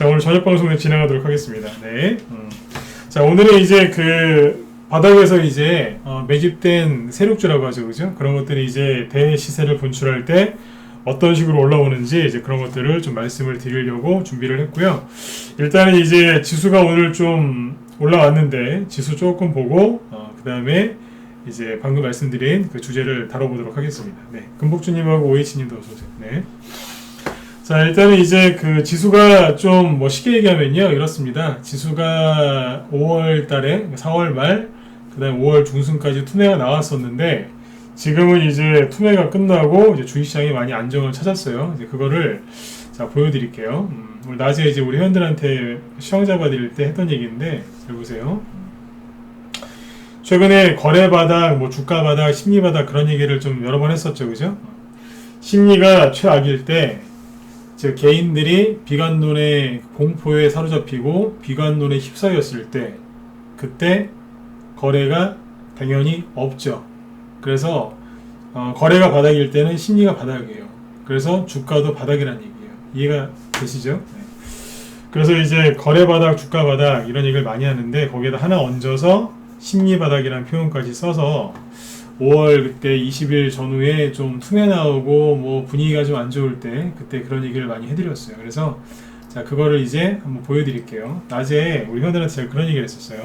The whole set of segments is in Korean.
자, 오늘 저녁 방송에 진행하도록 하겠습니다. 네. 자, 오늘은 이제 그 바닥에서 이제 매집된 세력주라고 하죠, 그죠? 그런 것들이 이제 대시세를 분출할 때 어떤 식으로 올라오는지 이제 그런 것들을 좀 말씀을 드리려고 준비를 했고요. 일단은 이제 지수가 오늘 좀 올라왔는데 지수 조금 보고 그 다음에 이제 방금 말씀드린 그 주제를 다뤄보도록 하겠습니다. 네, 금복주님하고 오이치님도 어서 오세요. 네. 자, 일단은 이제 그 지수가 좀 뭐 쉽게 얘기하면요, 이렇습니다. 지수가 5월 달에 4월 말, 그 다음에 5월 중순까지 투매가 나왔었는데 지금은 이제 투매가 끝나고 이제 주식시장이 많이 안정을 찾았어요. 이제 그거를 자 보여드릴게요. 오늘 낮에 이제 우리 회원들한테 시황 잡아드릴 때 했던 얘기인데 잘 보세요. 최근에 거래 바닥, 뭐 주가 바닥, 심리 바닥 그런 얘기를 좀 여러 번 했었죠, 그죠? 심리가 최악일 때, 즉 개인들이 비관론의 공포에 사로잡히고 비관론에 휩싸였을 때, 그때 거래가 당연히 없죠. 그래서 거래가 바닥일 때는 심리가 바닥이에요. 그래서 주가도 바닥이라는 얘기예요. 이해가 되시죠? 네. 그래서 이제 거래 바닥, 주가 바닥 이런 얘기를 많이 하는데 거기에다 하나 얹어서 심리 바닥이라는 표현까지 써서 5월 그때 20일 전후에 좀 투매 나오고 뭐 분위기가 좀 안 좋을 때 그때 그런 얘기를 많이 해드렸어요. 그래서 자 그거를 이제 한번 보여드릴게요. 낮에 우리 회원들한테 제가 그런 얘기를 했었어요.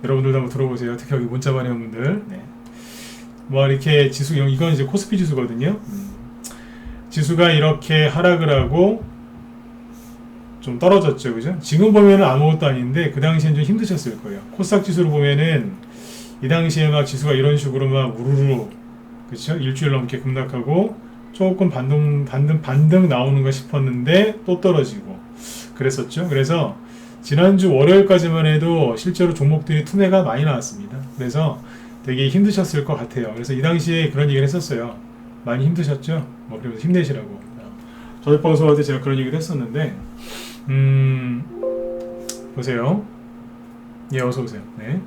여러분들도 한번 들어보세요. 특히 여기 문자 보내온 분들. 네. 뭐 이렇게 지수, 이건 이제 코스피 지수거든요. 지수가 이렇게 하락을 하고 좀 떨어졌죠, 그죠? 지금 보면은 아무것도 아닌데 그 당시엔 좀 힘드셨을 거예요. 코스닥 지수를 보면은 이 당시에 막 지수가 이런 식으로 막 우르르, 그렇죠? 일주일 넘게 급락하고 조금 반등 나오는가 싶었는데 또 떨어지고 그랬었죠. 그래서 지난주 월요일까지만 해도 실제로 종목들이 투매가 많이 나왔습니다. 그래서 되게 힘드셨을 것 같아요. 그래서 이 당시에 그런 얘기를 했었어요. 많이 힘드셨죠? 뭐 그러면서 힘내시라고. 저녁 방송할 때 제가 그런 얘기를 했었는데 보세요. 예, 어서 오세요. 네.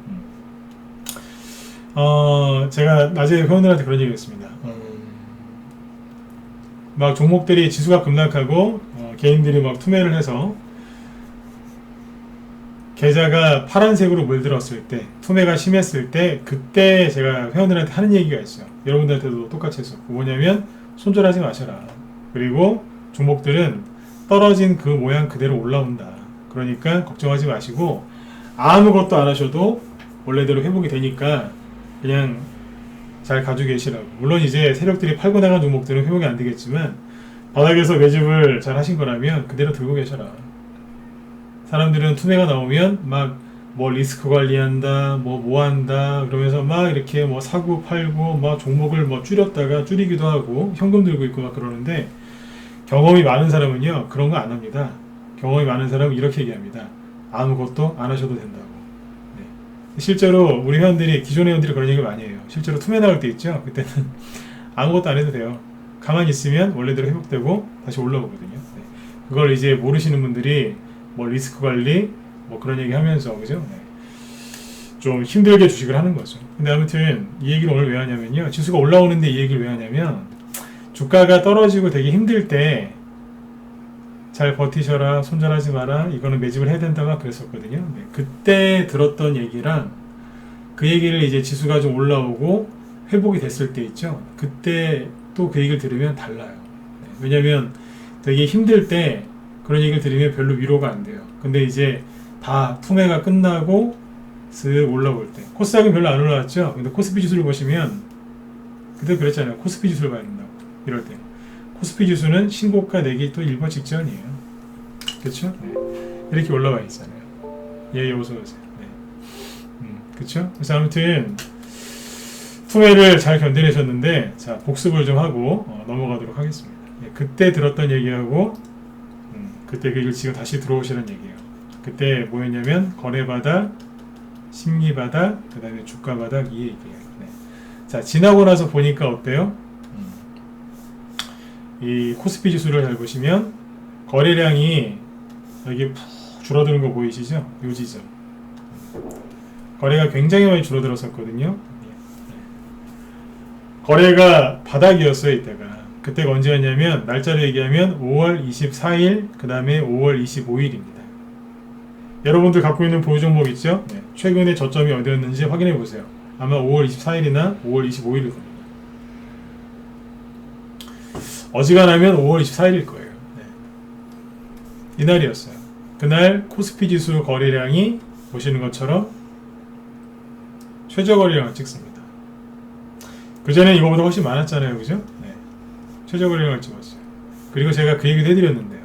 제가 낮에 회원들한테 그런 얘기를 했습니다. 막 종목들이 지수가 급락하고 개인들이 막 투매를 해서 계좌가 파란색으로 물들었을 때, 투매가 심했을 때, 그때 제가 회원들한테 하는 얘기가 있어요. 여러분들한테도 똑같이 했었고, 뭐냐면 손절하지 마셔라. 그리고 종목들은 떨어진 그 모양 그대로 올라온다. 그러니까 걱정하지 마시고 아무것도 안 하셔도 원래대로 회복이 되니까 그냥 잘 가지고 계시라고. 물론 이제 세력들이 팔고 나간 종목들은 회복이 안 되겠지만 바닥에서 매집을 잘 하신 거라면 그대로 들고 계셔라. 사람들은 투매가 나오면 막 뭐 리스크 관리한다, 뭐 한다, 그러면서 막 이렇게 뭐 사고 팔고 막 종목을 뭐 줄였다가 줄이기도 하고 현금 들고 있고 막 그러는데 경험이 많은 사람은요 그런 거 안 합니다. 경험이 많은 사람은 이렇게 얘기합니다. 아무것도 안 하셔도 된다고. 네. 실제로 우리 회원들이, 기존 회원들이 그런 얘기를 많이 해요. 실제로 투매 나올 때 있죠. 그때는 아무것도 안 해도 돼요. 가만히 있으면 원래대로 회복되고 다시 올라오거든요. 네. 그걸 이제 모르시는 분들이 뭐 리스크 관리 뭐 그런 얘기 하면서, 그죠? 네. 좀 힘들게 주식을 하는 거죠. 근데 아무튼 이 얘기를 오늘 왜 하냐면요, 지수가 올라오는데 이 얘기를 왜 하냐면 주가가 떨어지고 되게 힘들 때 잘 버티셔라, 손절하지 마라, 이거는 매집을 해야 된다 막 그랬었거든요. 네. 그때 들었던 얘기랑 그 얘기를 이제 지수가 좀 올라오고 회복이 됐을 때 있죠, 그때 또 그 얘기를 들으면 달라요. 네. 왜냐면 되게 힘들 때 그런 얘기를 들으면 별로 위로가 안 돼요. 근데 이제 다 투매가 끝나고 슥 올라올 때, 코스닥은 별로 안 올라왔죠. 근데 코스피 지수를 보시면 그때 그랬잖아요. 코스피 지수를 봐야 된다고. 이럴 때 코스피 지수는 신고가 내기 또 일보 직전이에요. 그렇죠? 네. 이렇게 올라와 있잖아요. 예, 어서 오세요. 네. 그렇죠? 그래서 아무튼 투매를 잘 견뎌내셨는데, 자 복습을 좀 하고 넘어가도록 하겠습니다. 예, 그때 들었던 얘기하고 그때 그 얘기를 지금 다시 들어오시는 얘기예요. 그때 뭐였냐면 거래 바닥, 심리 바닥, 그 다음에 주가 바닥, 이 얘기예요. 네. 자, 지나고 나서 보니까 어때요? 이 코스피 지수를 잘 보시면 거래량이 여기 푹 줄어드는 거 보이시죠? 요 지점. 거래가 굉장히 많이 줄어들었었거든요. 거래가 바닥이었어요, 이때가. 그때가 언제였냐면 날짜로 얘기하면 5월 24일 그 다음에 5월 25일입니다. 여러분들 갖고 있는 보유 종목 있죠? 네. 최근에 저점이 어디였는지 확인해 보세요. 아마 5월 24일이나 5월 25일일 겁니다. 어지간하면 5월 24일일 거예요. 네. 이날이었어요. 그날 코스피 지수 거래량이 보시는 것처럼 최저 거래량을 찍습니다. 그전에 이거보다 훨씬 많았잖아요. 그죠? 네. 최저 거래량을 찍었어요. 그리고 제가 그 얘기도 해드렸는데요.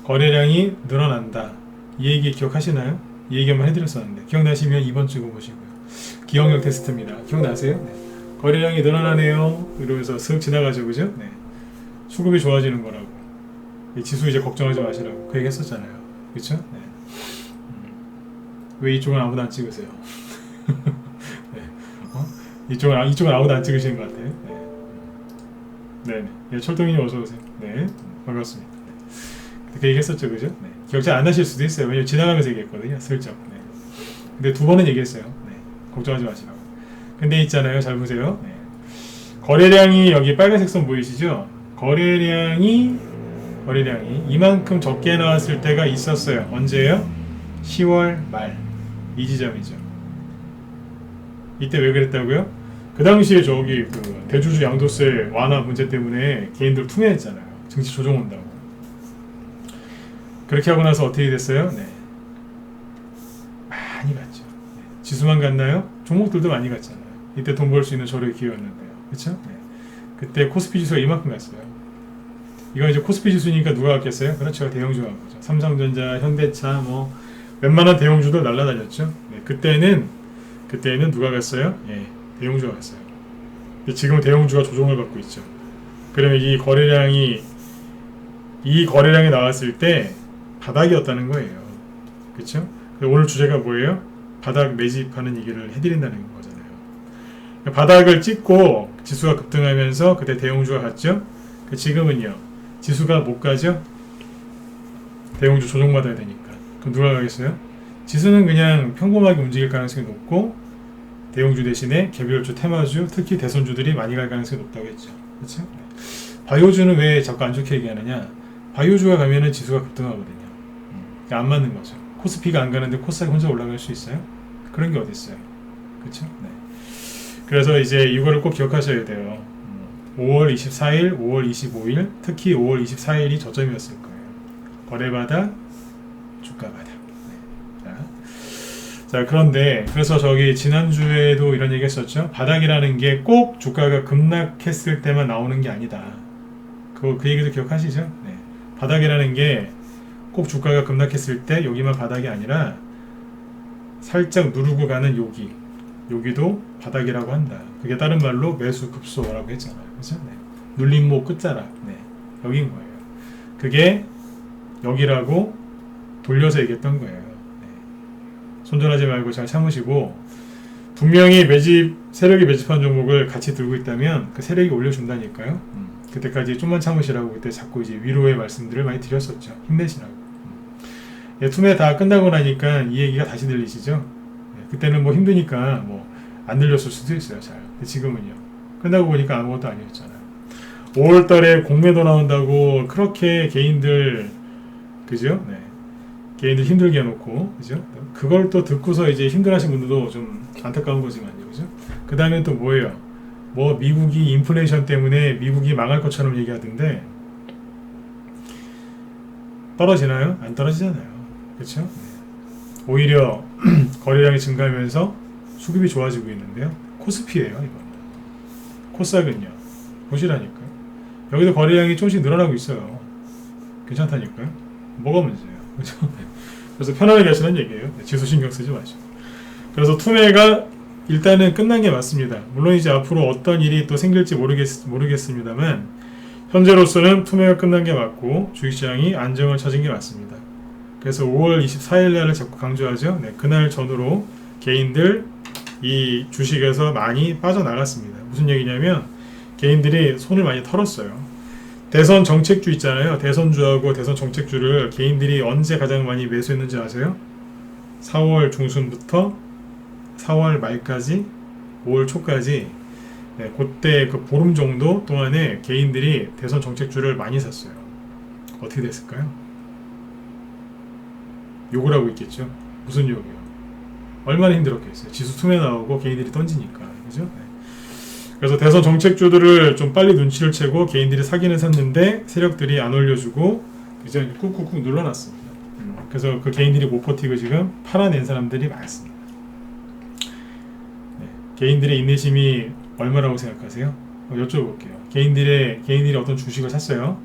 거래량이 늘어난다. 이 얘기 기억하시나요? 이 얘기 한번 해드렸었는데 기억나시면 이번 주 보시고요. 기억력 테스트입니다. 기억나세요? 네. 거래량이 늘어나네요. 이러면서 슥 지나가죠. 그죠? 네. 수급이 좋아지는 거라고. 이 지수 이제 걱정하지 마시라고 그 얘기 했었잖아요. 그쵸? 네. 왜 이쪽은 아무도 안 찍으세요? 네. 이쪽은 아무도 안 찍으시는 것 같아요. 네. 네. 철동이님 어서오세요. 네. 반갑습니다. 네. 그 얘기 했었죠. 그죠? 네. 기억 잘 안 나실 수도 있어요. 왜냐면 지나가면서 얘기했거든요. 슬쩍. 네. 근데 2번은 얘기했어요. 네. 걱정하지 마시라고. 근데 있잖아요. 잘 보세요. 네. 거래량이 여기 빨간색 선 보이시죠? 거래량이 이만큼 적게 나왔을 때가 있었어요. 언제예요? 10월 말. 이 지점이죠. 이때 왜 그랬다고요? 그 당시에 저기 그 대주주 양도세 완화 문제 때문에 개인들 투매했잖아요. 증시 조정 온다고. 그렇게 하고 나서 어떻게 됐어요? 네. 많이 갔죠. 네. 지수만 갔나요? 종목들도 많이 갔잖아요. 이때 돈 벌 수 있는 저렴 기회였는데요. 그쵸? 네. 그때 코스피 지수가 이만큼 갔어요. 이건 이제 코스피 지수니까 누가 갔겠어요? 그렇죠. 대형주가 간 거죠. 삼성전자, 현대차, 뭐 웬만한 대형주들 날라다녔죠. 네. 그때는 누가 갔어요? 예, 대형주가 갔어요. 근데 지금은 대형주가 조정을 받고 있죠. 그러면 이 거래량이 나왔을 때 바닥이었다는 거예요. 그렇죠? 오늘 주제가 뭐예요? 바닥 매집하는 얘기를 해드린다는 거잖아요. 바닥을 찍고 지수가 급등하면서 그때 대형주가 갔죠? 지금은요. 지수가 못 가죠? 대형주 조정받아야 되니까. 그럼 누가 가겠어요? 지수는 그냥 평범하게 움직일 가능성이 높고 대형주 대신에 개별주, 테마주, 특히 대선주들이 많이 갈 가능성이 높다고 했죠. 그렇죠? 바이오주는 왜 자꾸 안 좋게 얘기하느냐? 바이오주가 가면은 지수가 급등하거든요. 안 맞는 거죠. 코스피가 안 가는데 코스닥이 혼자 올라갈 수 있어요? 그런 게 어디 있어요? 그렇죠? 네. 그래서 이제 이거를 꼭 기억하셔야 돼요. 5월 24일, 5월 25일, 특히 5월 24일이 저점이었을 거예요. 거래바닥, 주가바닥. 네. 자, 그런데 그래서 저기 지난주에도 이런 얘기 했었죠. 바닥이라는 게 꼭 주가가 급락했을 때만 나오는 게 아니다. 그 얘기도 기억하시죠? 네. 바닥이라는 게 꼭 주가가 급락했을 때 여기만 바닥이 아니라 살짝 누르고 가는 여기도 바닥이라고 한다. 그게 다른 말로 매수 급소라고 했잖아요. 그죠? 네. 눌림목 끝자락. 네. 여긴 거예요. 그게 여기라고 돌려서 얘기했던 거예요. 네. 손절하지 말고 잘 참으시고 분명히 세력이 매집한 종목을 같이 들고 있다면 그 세력이 올려준다니까요. 그때까지 좀만 참으시라고 그때 자꾸 이제 위로의 말씀들을 많이 드렸었죠. 힘내시라고. 예, 투매 다 끝나고 나니까 이 얘기가 다시 들리시죠? 예, 그때는 뭐 힘드니까 뭐 안 들렸을 수도 있어요. 잘. 근데 지금은요. 끝나고 보니까 아무것도 아니었잖아요. 5월달에 공매도 나온다고 그렇게 개인들 그죠? 네. 개인들 힘들게 해놓고 그죠? 그걸 또 듣고서 이제 힘들어하신 분들도 좀 안타까운 거지만요. 그죠? 그 다음에 또 뭐예요? 뭐 미국이 인플레이션 때문에 미국이 망할 것처럼 얘기하던데 떨어지나요? 안 떨어지잖아요. 그렇죠? 네. 오히려 거래량이 증가하면서 수급이 좋아지고 있는데요. 코스피예요. 이거는. 코스닥은요. 보시라니까요. 여기도 거래량이 조금씩 늘어나고 있어요. 괜찮다니까요. 뭐가 문제예요. 그렇죠? 그래서 편안하게 하시는 얘기예요. 지수 신경 쓰지 마시고. 그래서 투매가 일단은 끝난 게 맞습니다. 물론 이제 앞으로 어떤 일이 또 생길지 모르겠습니다만 현재로서는 투매가 끝난 게 맞고 주식시장이 안정을 찾은 게 맞습니다. 그래서 5월 24일 날을 자꾸 강조하죠. 네, 그날 전후로 개인들 이 주식에서 많이 빠져나갔습니다. 무슨 얘기냐면 개인들이 손을 많이 털었어요. 대선 정책주 있잖아요. 대선주하고 대선 정책주를 개인들이 언제 가장 많이 매수했는지 아세요? 4월 중순부터 4월 말까지 5월 초까지 네, 그때 그 보름 정도 동안에 개인들이 대선 정책주를 많이 샀어요. 어떻게 됐을까요? 욕을 하고 있겠죠. 무슨 욕이요? 얼마나 힘들었겠어요. 지수 투매 나오고 개인들이 던지니까. 그죠? 네. 그래서 대선 정책주들을 좀 빨리 눈치를 채고 개인들이 사기는 샀는데 세력들이 안 올려주고 이제 꾹꾹꾹 눌러놨습니다. 그래서 그 개인들이 못 버티고 지금 팔아낸 사람들이 많습니다. 네. 개인들의 인내심이 얼마라고 생각하세요? 여쭤볼게요. 개인들이 어떤 주식을 샀어요.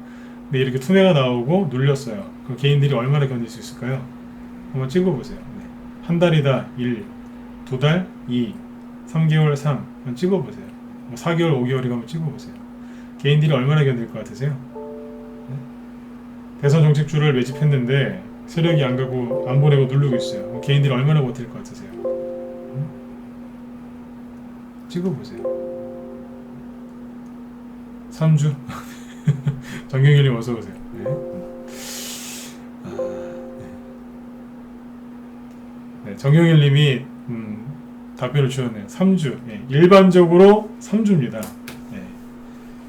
근데 이렇게 투매가 나오고 눌렸어요. 그 개인들이 얼마나 견딜 수 있을까요? 한번 찍어보세요. 네. 한 달이다 1, 두 달 2, 3개월 3 한번 찍어보세요. 4개월 5개월이가 한번 찍어보세요. 개인들이 얼마나 견딜 것 같으세요? 네? 대선 정책주를 매집했는데 세력이 안 가고 안 보내고 누르고 있어요. 개인들이 얼마나 버틸 것 같으세요? 찍어보세요. 3주? 정경일님 어서오세요. 네. 네, 정경일님이 답변을 주셨네요. 3주. 네, 일반적으로 3주입니다. 네.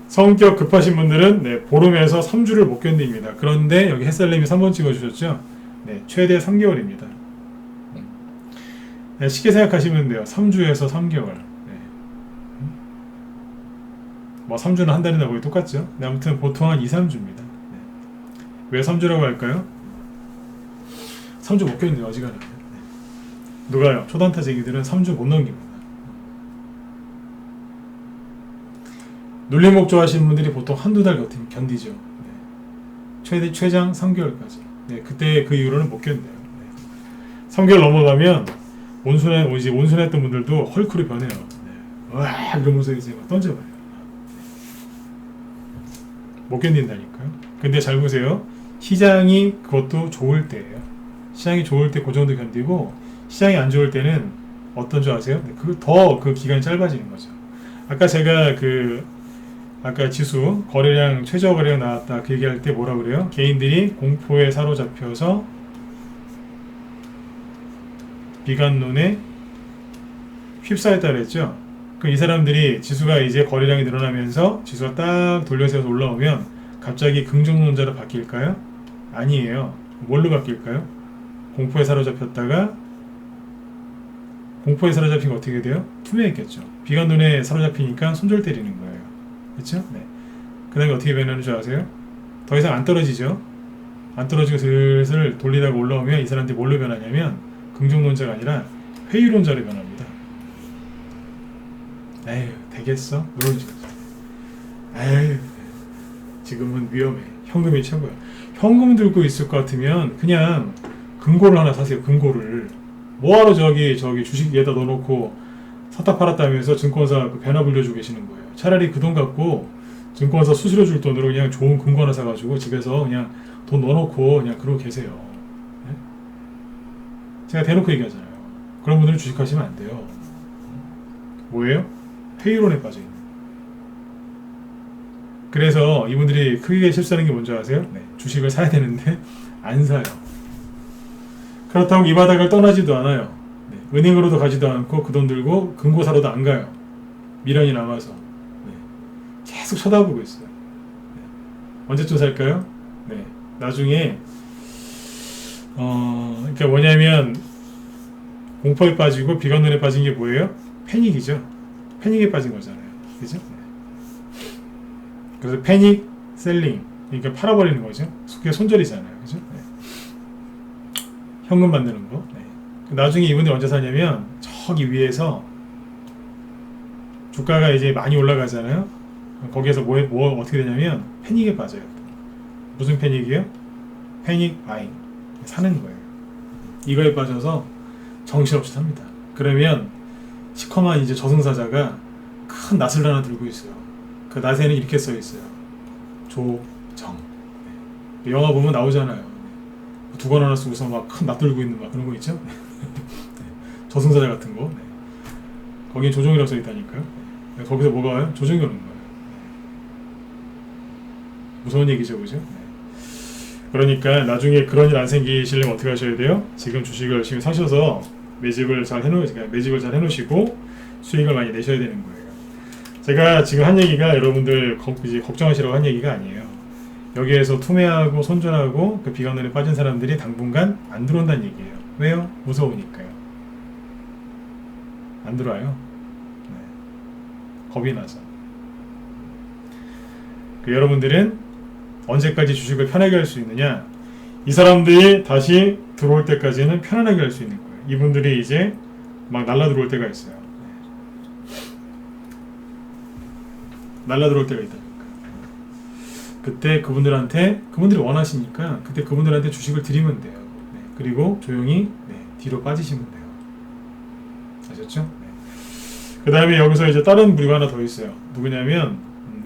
성격 급하신 분들은 네, 보름에서 3주를 못 견딥니다. 그런데 여기 햇살님이 3번 찍어주셨죠? 네, 최대 3개월입니다. 네, 쉽게 생각하시면 돼요. 3주에서 3개월. 네. 뭐 3주는 한 달이나 거의 똑같죠? 네, 아무튼 보통 한 2, 3주입니다. 네. 왜 3주라고 할까요? 3주 못 견뎌요. 어지간하면. 네. 누가요? 초단타쟁이들은 3주 못 넘깁니다. 눌림목 좋아하시는 분들이 보통 한두 달 견디죠. 네. 최장 3개월까지. 네, 그때 그 이후로는 못 견뎌요. 네. 3개월 넘어가면 온순했던 분들도 헐크로 변해요. 네. 와 이러면서 이제 막 던져봐요. 못 견딘다니까요. 근데 잘 보세요. 시장이 그것도 좋을 때예요. 시장이 좋을 때 그 정도 견디고 시장이 안 좋을 때는 어떤 줄 아세요? 네, 그 기간이 짧아지는 거죠. 아까 제가 아까 지수 거래량 최저 거래량 나왔다 그 얘기할 때 뭐라 그래요? 개인들이 공포에 사로잡혀서 비관론에 휩싸였다 그랬죠. 그 이 사람들이 지수가 이제 거래량이 늘어나면서 지수가 딱 돌려서서 올라오면 갑자기 긍정론자로 바뀔까요? 아니에요. 뭘로 바뀔까요? 공포에 사로잡혔다가 공포에 사로잡힌 거 어떻게 돼요? 투매했겠죠. 비관론에 사로잡히니까 손절 때리는 거예요. 그렇죠? 네. 그 다음에 어떻게 변하는 줄 아세요? 더 이상 안 떨어지죠. 안 떨어지고 슬슬 돌리다가 올라오면 이 사람들이 뭘로 변하냐면 긍정론자가 아니라 회의론자로 변합니다. 에휴 되겠어? 이런 식으로. 에휴 지금은 위험해. 현금이 최고야. 현금 들고 있을 것 같으면 그냥 금고를 하나 사세요. 금고를. 뭐하러 저기 주식에다 넣어놓고 샀다 팔았다 하면서 증권사 그 변화 불려주고 계시는 거예요. 차라리 그 돈 갖고 증권사 수수료 줄 돈으로 그냥 좋은 금고 하나 사가지고 집에서 그냥 돈 넣어놓고 그냥 그러고 계세요. 네? 제가 대놓고 얘기하잖아요. 그런 분들은 주식하시면 안 돼요. 뭐예요? 회의론에 빠져있는. 그래서 이분들이 크게 실수하는 게 뭔지 아세요? 네, 주식을 사야 되는데 안 사요. 그렇다고 이 바닥을 떠나지도 않아요. 네, 은행으로도 가지도 않고 그 돈 들고 금고사로도 안 가요. 미련이 남아서. 네, 계속 쳐다보고 있어요. 네, 언제쯤 살까요? 네, 나중에 그러니까 뭐냐면 공포에 빠지고 비관론에 빠진 게 뭐예요? 패닉이죠. 패닉에 빠진 거잖아요. 그죠? 네. 그래서 패닉 셀링, 그러니까 팔아버리는 거죠. 그게 손절이잖아요. 그죠? 네. 현금 만드는 거. 네. 나중에 이분들이 언제 사냐면 저기 위에서 주가가 이제 많이 올라가잖아요. 거기에서 뭐 어떻게 되냐면 패닉에 빠져요. 무슨 패닉이에요? 패닉 바잉. 사는 거예요. 이거에 빠져서 정신없이 삽니다. 그러면 시커먼 이제 저승사자가 큰 낫을 하나 들고 있어요. 그 낫에는 이렇게 써 있어요. 조정. 네. 영화 보면 나오잖아요. 두건 하나 쓰고서 막 큰 낫 들고 있는 막 그런 거 있죠? 네. 저승사자 같은 거. 네. 거기에 조정이라고 써 있다니까요. 네. 거기서 뭐가 와요? 조정이 오는 거예요. 무서운 얘기죠, 그죠? 네. 그러니까 나중에 그런 일 안 생기시려면 어떻게 하셔야 돼요? 지금 주식을 지금 사셔서 매집을 잘 해놓으시고 수익을 많이 내셔야 되는 거예요. 제가 지금 한 얘기가 여러분들 이제 걱정하시라고 한 얘기가 아니에요. 여기에서 투매하고 손절하고 그 비관론에 빠진 사람들이 당분간 안 들어온다는 얘기예요. 왜요? 무서우니까요. 안 들어와요. 네. 겁이 나서. 여러분들은 언제까지 주식을 편하게 할 수 있느냐? 이 사람들이 다시 들어올 때까지는 편안하게 할 수 있는 거예요. 이분들이 이제 막 날라 들어올 때가 있어요. 날라 들어올 때가 있다니까. 그때 그분들이 원하시니까 그때 그분들한테 주식을 드리면 돼요. 네. 그리고 조용히 뒤로 빠지시면 돼요. 아셨죠? 네. 그 다음에 여기서 이제 다른 부류가 하나 더 있어요. 누구냐면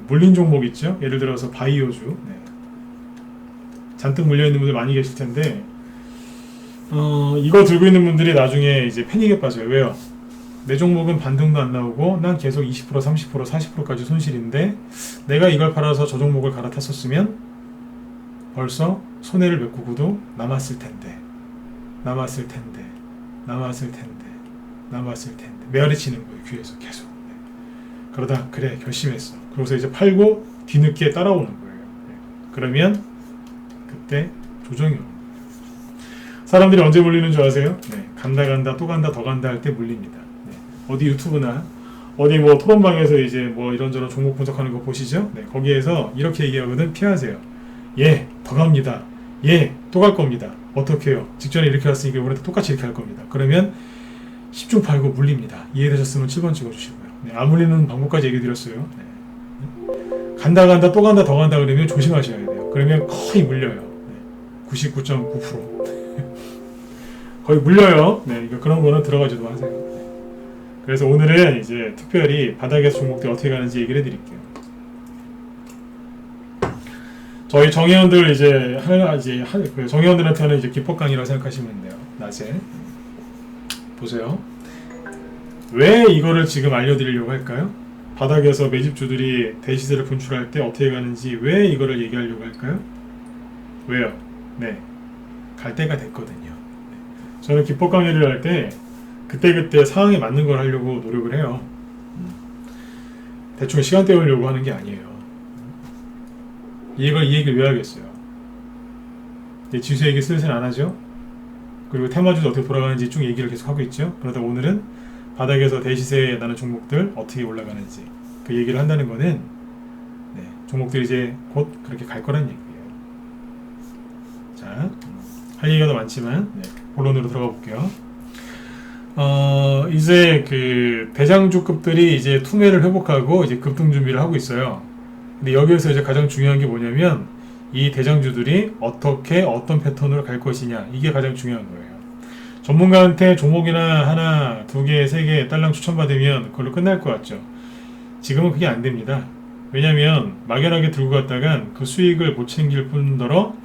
물린 종목 있죠? 예를 들어서 바이오주. 네. 잔뜩 물려있는 분들 많이 계실 텐데 이거 들고 있는 분들이 나중에 이제 패닉에 빠져요. 왜요? 내 종목은 반등도 안 나오고 난 계속 20%, 30%, 40%까지 손실인데 내가 이걸 팔아서 저 종목을 갈아탔었으면 벌써 손해를 메꾸고도 남았을 텐데 메아리 치는 거예요. 귀에서 계속. 네. 그러다 그래 결심했어. 그러고서 이제 팔고 뒤늦게 따라오는 거예요. 네. 그러면 그때 조정이 옵니다. 사람들이 언제 물리는 줄 아세요? 네. 간다 또 간다 더 간다 할 때 물립니다. 네. 어디 유튜브나 어디 뭐 토론방에서 이제 뭐 이런저런 종목 분석하는 거 보시죠? 네. 거기에서 이렇게 얘기하거든. 피하세요. 예, 더 갑니다. 예, 또 갈 겁니다. 어떻게 해요? 직전에 이렇게 왔으니까 이번에도 똑같이 이렇게 할 겁니다. 그러면 10중 팔고 물립니다. 이해되셨으면 7번 찍어주시고요. 네. 안 물리는 방법까지 얘기 드렸어요. 네. 간다 또 간다 더 간다 그러면 조심하셔야 돼요. 그러면 거의 물려요. 99.9% 거의 물려요. 네, 그런 거는 들어가지도 마세요. 네. 그래서 오늘은 이제 특별히 바닥에서 종목들 어떻게 가는지 얘기를 해드릴게요. 저희 정회원들 그 정회원들한테 하는 이제 기법 강의라고 생각하시면 돼요. 낮에 보세요. 왜 이거를 지금 알려드리려고 할까요? 바닥에서 매집주들이 대시세를 분출할 때 어떻게 가는지 왜 이거를 얘기하려고 할까요? 왜요? 네, 갈 때가 됐거든요. 네. 저는 기법 강의를 할 때 그때그때 상황에 맞는 걸 하려고 노력을 해요. 대충 시간 때우려고 하는 게 아니에요. 이 얘기를 왜 하겠어요? 지수 얘기 슬슬 안 하죠? 그리고 테마주도 어떻게 돌아가는지 쭉 얘기를 계속 하고 있죠? 그러다 오늘은 바닥에서 대시세에 나는 종목들 어떻게 올라가는지 그 얘기를 한다는 거는 종목들이 이제 곧 그렇게 갈 거란 얘기예요. 자, 할 얘기가 더 많지만 본론으로 들어가 볼게요. 이제 그 대장주급들이 이제 투매를 회복하고 이제 급등 준비를 하고 있어요. 근데 여기에서 이제 가장 중요한 게 뭐냐면 이 대장주들이 어떤 패턴으로 갈 것이냐, 이게 가장 중요한 거예요. 전문가한테 종목이나 하나, 두 개, 세 개 딸랑 추천받으면 그걸로 끝날 것 같죠. 지금은 그게 안 됩니다. 왜냐면 막연하게 들고 갔다간 그 수익을 못 챙길 뿐더러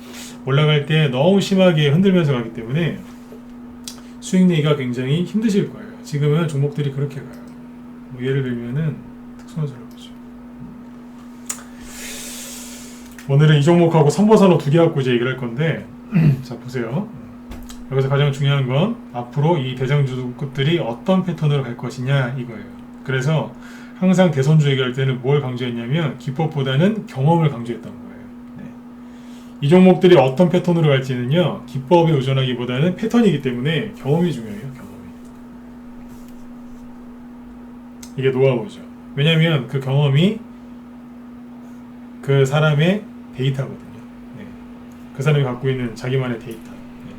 올라갈 때 너무 심하게 흔들면서 가기 때문에 수익 내기가 굉장히 힘드실 거예요. 지금은 종목들이 그렇게 가요. 뭐 예를 들면은 특수건설을 보죠. 오늘은 이 종목하고 삼보산업 두 개 갖고 이제 얘기를 할 건데 자 보세요. 여기서 가장 중요한 건 앞으로 이 대장주급들이 어떤 패턴으로 갈 것이냐 이거예요. 그래서 항상 대선주 얘기할 때는 뭘 강조했냐면 기법보다는 경험을 강조했던 거예요. 네. 이 종목들이 어떤 패턴으로 갈지는요, 기법에 의존하기보다는 패턴이기 때문에 경험이 중요해요. 경험이. 이게 노하우죠. 왜냐하면 그 경험이 그 사람의 데이터거든요. 네. 그 사람이 갖고 있는 자기만의 데이터. 네.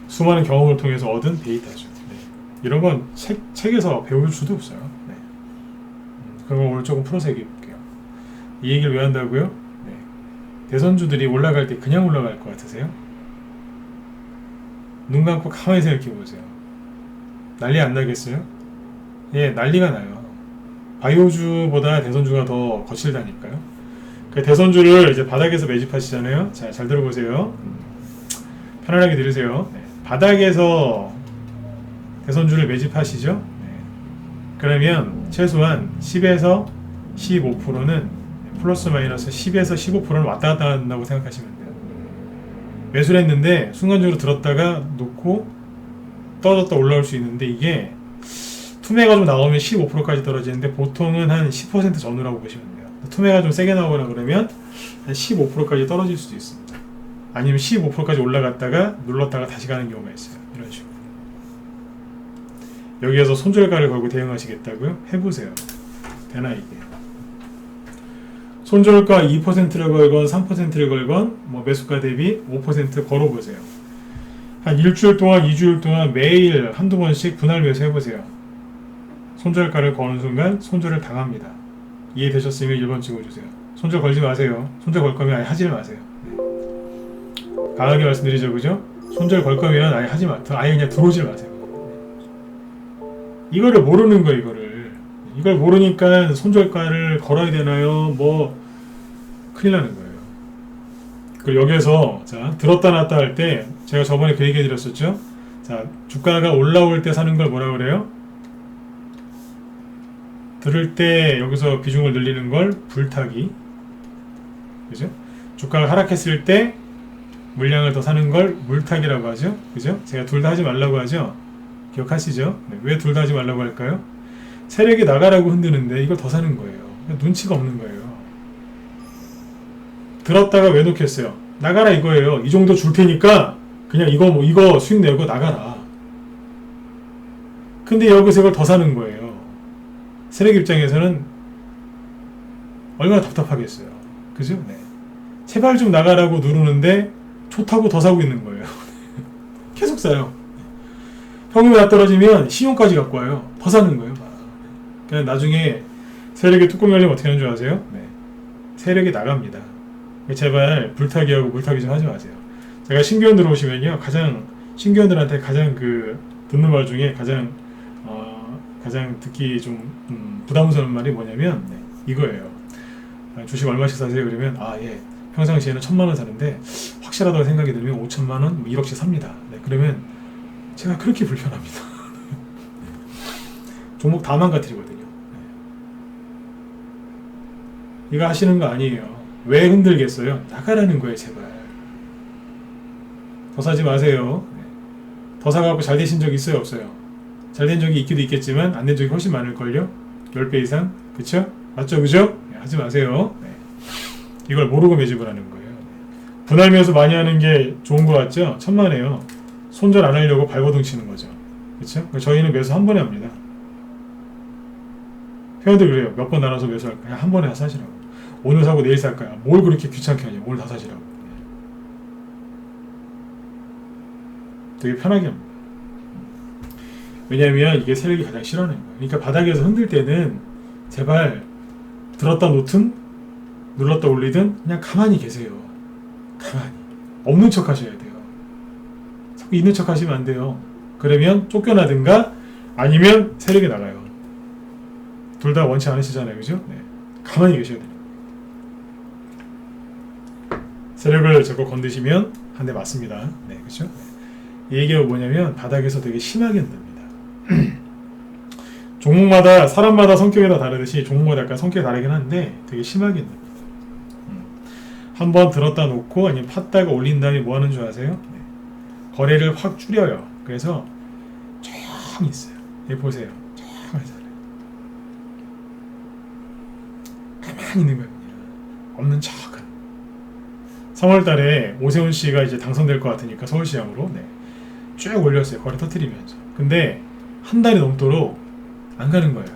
수많은 경험을 통해서 얻은 데이터죠. 네. 이런 건 책에서 배울 수도 없어요. 네. 그런 건 오늘 조금 풀어서 얘기해 볼게요. 이 얘기를 왜 한다고요? 네. 대선주들이 올라갈 때 그냥 올라갈 것 같으세요? 눈 감고 가만히 생각해 보세요. 난리 안 나겠어요? 예, 난리가 나요. 바이오주보다 대선주가 더 거칠다니까요. 그 대선주를 이제 바닥에서 매집하시잖아요. 자, 잘 들어보세요. 편안하게 들으세요. 네. 바닥에서 대선주를 매집하시죠. 네. 그러면 최소한 10에서 15%는 플러스 마이너스 10에서 15%는 왔다 갔다 한다고 생각하시면 돼요. 매수를 했는데 순간적으로 들었다가 놓고 떨어졌다 올라올 수 있는데 이게 투매가 좀 나오면 15%까지 떨어지는데 보통은 한 10% 전후라고 보시면 돼요. 투매가 좀 세게 나오거나 그러면 한 15%까지 떨어질 수도 있습니다. 아니면 15%까지 올라갔다가 눌렀다가 다시 가는 경우가 있어요. 이런 식으로. 여기에서 손절가를 걸고 대응하시겠다고요? 해보세요. 되나 이게? 손절가 2%를 걸건 3%를 걸건 뭐 매수가 대비 5% 걸어보세요. 한 일주일 동안 2주일 동안 매일 한두 번씩 분할 매수 해보세요. 손절가를 거는 순간 손절을 당합니다. 이해되셨으면 1번 찍어주세요. 손절 걸지 마세요. 손절 걸 거면 아예 하지 마세요. 네. 강하게 말씀드리죠, 그죠? 손절 걸 거면 아예 하지 마. 아예 그냥 들어오지 마세요. 이거를 모르는 거예요, 이걸 모르니까 손절가를 걸어야 되나요? 뭐 큰일 나는 거예요. 그리고 여기에서 자 들었다 놨다 할 때 제가 저번에 그 얘기 드렸었죠. 자 주가가 올라올 때 사는 걸 뭐라 그래요? 들을 때 여기서 비중을 늘리는 걸 불타기, 그죠? 주가가 하락했을 때 물량을 더 사는 걸 물타기라고 하죠, 그죠? 제가 둘 다 하지 말라고 하죠. 기억하시죠? 네, 왜 둘 다 하지 말라고 할까요? 세력이 나가라고 흔드는데 이걸 더 사는 거예요. 눈치가 없는 거예요. 들었다가 왜 놓겠어요? 나가라 이거예요. 이 정도 줄 테니까 그냥 이거 수익 내고 나가라. 근데 여기서 이걸 더 사는 거예요. 세력 입장에서는 얼마나 답답하겠어요. 그죠? 네. 제발 좀 나가라고 누르는데 좋다고 더 사고 있는 거예요. 계속 사요. 현금이 다 떨어지면 신용까지 갖고 와요. 더 사는 거예요. 그냥 나중에 세력이 뚜껑 열리면 어떻게 하는 줄 아세요? 네. 세력이 나갑니다. 제발 불타기하고 물타기 좀 하지 마세요. 제가 신규원 들어오시면요, 신규원들한테 가장 듣는 말 중에 가장 듣기 좀 부담스러운 말이 뭐냐면 네, 이거예요. 주식 얼마씩 사세요? 그러면 예, 평상시에는 1,000만 원 사는데 확실하다고 생각이 들면 5천만 원, 1억씩 삽니다. 네, 그러면 제가 그렇게 불편합니다. 종목 다 망가뜨리거든요. 네. 이거 하시는 거 아니에요. 왜 흔들겠어요? 나가라는 거예요, 제발. 더 사지 마세요. 네. 더 사갖고 잘 되신 적 있어요, 없어요? 잘 된 적이 있기도 있겠지만 안 된 적이 훨씬 많을걸요? 10배 이상? 그쵸? 맞죠, 그죠? 네, 하지 마세요. 네. 이걸 모르고 매집을 하는 거예요. 분할 매수 많이 하는 게 좋은 거 같죠? 천만에요. 손절 안 하려고 발버둥 치는 거죠. 그쵸? 저희는 매수 한 번에 합니다. 회원들 그래요. 몇 번 나눠서 매수할까? 그냥 한 번에 다 사시라고. 오늘 사고 내일 살까요? 뭘 그렇게 귀찮게 하냐? 오늘 다 사시라고. 되게 편하게 합니다. 왜냐하면 이게 세력이 가장 싫어하는 거예요. 그러니까 바닥에서 흔들 때는 제발 들었다 놓든 눌렀다 올리든 그냥 가만히 계세요. 가만히. 없는 척 하셔야 돼요. 자꾸 있는 척 하시면 안 돼요. 그러면 쫓겨나든가 아니면 세력이 나가요. 둘 다 원치 않으시잖아요. 그죠? 네. 가만히 계셔야 돼요. 세력을 자꾸 건드시면 한 대 맞습니다. 네, 그렇죠? 이 얘기가 뭐냐면 바닥에서 되게 심하게 흔듭니다. 종목마다 사람마다 성격이 다 다르듯이 종목마다 약간 성격이 다르긴 한데 되게 심하게 흔듭니다. 한번 들었다 놓고 아니면 팠다가 올린 다음에 뭐 하는 줄 아세요? 네. 거래를 확 줄여요. 그래서 조용히 있어요. 여기 보세요. 조용히 있어요. 가만히 있는 거예요. 없는 척은. 3월달에 오세훈 씨가 이제 당선될 것 같으니까 서울시장으로 쭉 올렸어요. 거래 터뜨리면서. 근데 한 달이 넘도록 안 가는 거예요.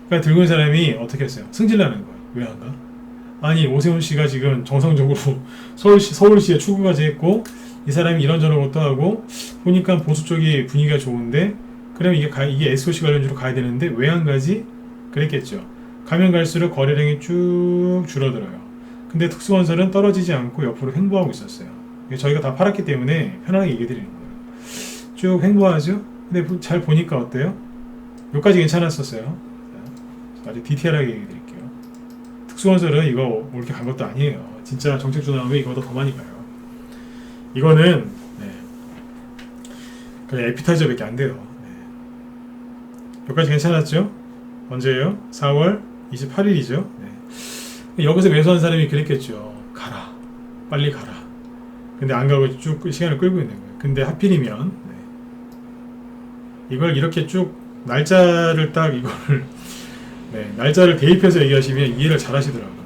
그러니까 들고 있는 사람이 어떻게 했어요? 승질나는 거예요. 왜 안 가? 아니 오세훈 씨가 지금 정상적으로 서울시에 출구까지 했고 이 사람이 이런저런 것도 하고 보니까 보수 쪽이 분위기가 좋은데 그러면 이게 SOC 관련주로 가야 되는데 왜 안 가지? 그랬겠죠. 가면 갈수록 거래량이 쭉 줄어들어요. 근데 특수건설은 떨어지지 않고 옆으로 횡보하고 있었어요. 저희가 다 팔았기 때문에 편하게 얘기 드리는 거예요. 쭉 횡보하죠? 근데 잘 보니까 어때요? 여기까지 괜찮았었어요. 아주 디테일하게 얘기 드릴게요. 특수건설은 이거 이렇게 간 것도 아니에요. 진짜 정책주 나오면 이거보다 더 많이 가요. 이거는 그냥 에피타이저밖에 안 돼요. 여기까지 괜찮았죠? 언제예요? 4월 28일이죠. 여기서 매수한 사람이 그랬겠죠. 가라. 빨리 가라. 근데 안 가고 쭉 시간을 끌고 있는 거예요. 근데 하필이면 이걸 이렇게 쭉 날짜를 딱 이거를 네, 날짜를 대입해서 얘기하시면 이해를 잘 하시더라고요.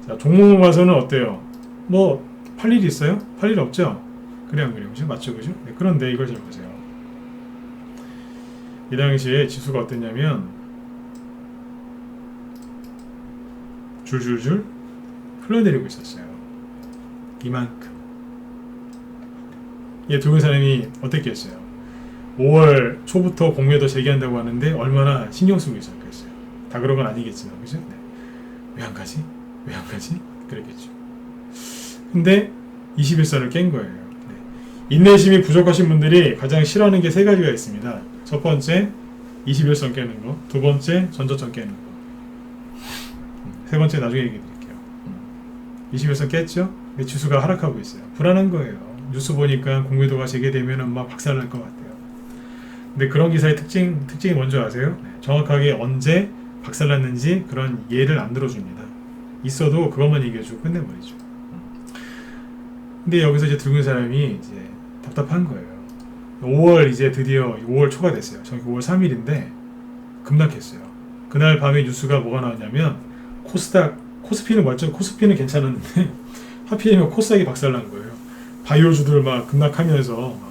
자, 종목만 봐서는 어때요? 뭐 팔 일이 있어요? 팔 일 없죠? 그래 안 그래요? 그죠? 맞죠? 그죠? 네, 그런데 이걸 잘 보세요. 이 당시에 지수가 어땠냐면 줄줄줄 흘러내리고 있었어요. 이만큼. 얘 두 사람이 어땠겠어요? 5월 초부터 공매도 제기한다고 하는데 얼마나 신경 쓰고 있었겠어요. 다 그런 건 아니겠지만, 그죠? 네. 왜 안 가지? 왜 안 가지? 그랬겠죠. 근데 21선을 깬 거예요. 네. 인내심이 부족하신 분들이 가장 싫어하는 게 세 가지가 있습니다. 첫 번째, 21선 깨는 거. 두 번째, 전저점 깨는 거. 세 번째, 나중에 얘기해 드릴게요. 21선 깼죠? 지수가 하락하고 있어요. 불안한 거예요. 뉴스 보니까 공매도가 재개되면 막 박살날 것 같아요. 근데 그런 기사의 특징이 뭔지 아세요? 정확하게 언제 박살났는지 그런 예를 안 들어줍니다. 있어도 그것만 얘기해주고 끝내버리죠. 근데 여기서 이제 들고 있는 사람이 이제 답답한 거예요. 5월 이제 드디어 5월 초가 됐어요. 저기 5월 3일인데 급락했어요. 그날 밤에 뉴스가 뭐가 나왔냐면 코스피는 맞죠? 코스피는 괜찮았는데 하필이면 코스닥이 박살난 거예요. 바이오주들 막 급락하면서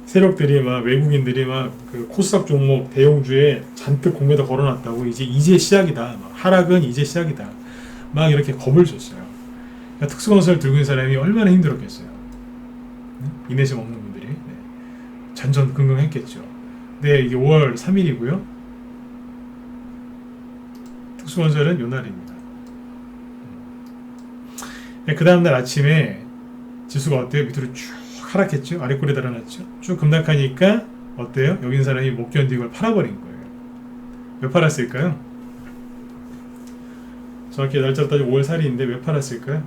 세력들이 막 외국인들이 막 그 코스닥 종목 대형주에 잔뜩 공매도 걸어놨다고 이제 시작이다. 하락은 이제 시작이다. 막 이렇게 겁을 줬어요. 그러니까 특수건설 들고 있는 사람이 얼마나 힘들었겠어요. 네? 인내심 없는 분들이 네. 전전긍긍했겠죠. 네, 이게 5월 3일이고요. 특수건설은 요 날입니다. 네, 그 다음날 아침에 지수가 어때요? 밑으로 쭉 하락했죠. 아래 꼴에 달아났죠. 쭉 급락하니까 어때요? 여기 있는 사람이 못 견디고 이걸 팔아버린 거예요. 왜 팔았을까요? 정확히 날짜 따지고 5월 4일인데 왜 팔았을까요?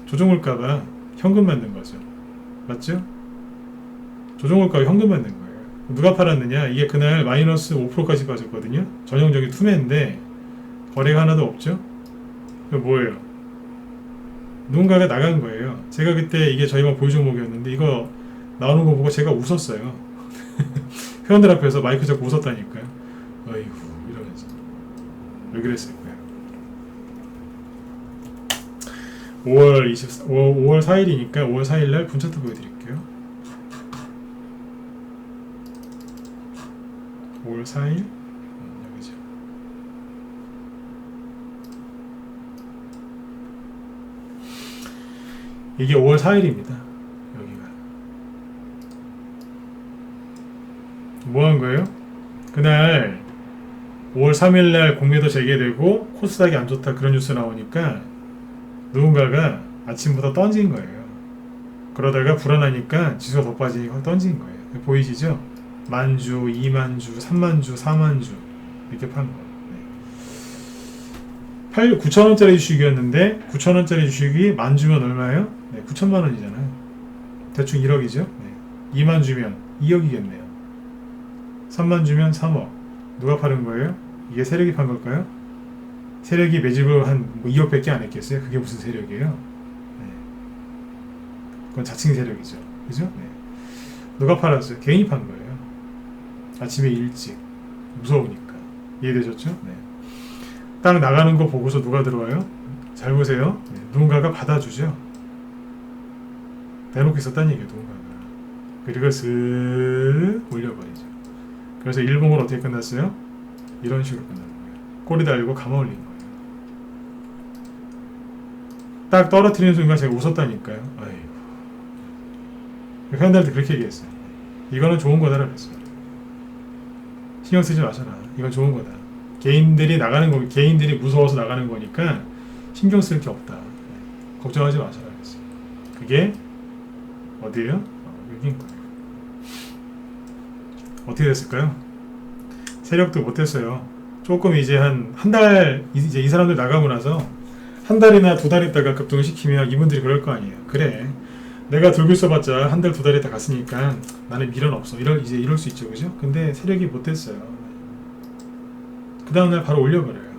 조정올까봐 현금 만든 거죠. 맞죠? 조정올까봐 현금 만든 거예요. 누가 팔았느냐? 이게 그날 마이너스 5%까지 빠졌거든요. 전형적인 투매인데 거래가 하나도 없죠? 그 뭐예요? 누군가가 나간 거예요. 제가 그때 이게 저희만 보유 종목이었는데 이거 나오는 거 보고 제가 웃었어요. 회원들 앞에서 마이크 잡고 웃었다니까요. 어이구 이러면서 왜 그랬을까요? 5월 4일이니까 5월 4일날 분차트 보여드릴게요. 5월 4일 여기죠. 이게 5월 4일입니다. 뭐 한 거예요? 그날 5월 3일날 공매도 재개되고 코스닥이 안 좋다 그런 뉴스 나오니까 누군가가 아침부터 던진 거예요. 그러다가 불안하니까 지수가 더 빠지니까 던진 거예요. 보이시죠? 만주, 2만주, 3만주, 4만주 이렇게 판 거예요. 9천원짜리 주식이었는데 9천원짜리 주식이 만 주면 얼마예요? 네, 9천만 원이잖아요. 대충 1억이죠. 네. 2만 주면 2억이겠네요. 3만 주면 3억. 누가 파는 거예요? 이게 세력이 판 걸까요? 세력이 매집을 한 2억밖에 안 했겠어요? 그게 무슨 세력이에요? 네. 그건 자칭 세력이죠. 그죠? 네. 누가 팔았어요? 개인이 판 거예요. 아침에 일찍. 무서우니까. 이해되셨죠? 네. 딱 나가는 거 보고서 누가 들어와요? 잘 보세요. 네. 누군가가 받아주죠. 대놓고 있었다는 얘기예요. 누군가가. 그리고 슥 올려버리죠. 그래서 일봉은 어떻게 끝났어요? 이런 식으로 끝나는 거예요. 꼬리 달고 감아 올린 거예요. 딱 떨어뜨리는 순간 제가 웃었다니까요. 아이고. 회원들한테 그렇게 얘기했어요. 이거는 좋은 거다라고 했어요. 신경 쓰지 마셔라. 이건 좋은 거다. 개인들이 나가는 거, 개인들이 무서워서 나가는 거니까 신경 쓸 게 없다. 걱정하지 마셔라 그랬어요. 그게 어디예요? 여기인 거예요. 어떻게 됐을까요? 세력도 못했어요. 조금 이제 한 달, 이제 이 사람들 나가고 나서 한 달이나 두 달 있다가 급등을 시키면 이분들이 그럴 거 아니에요. 그래. 내가 들고 있어봤자 한 달, 두 달 있다 갔으니까 나는 미련 없어. 이럴 수 있죠. 그죠? 근데 세력이 못했어요. 그 다음날 바로 올려버려요.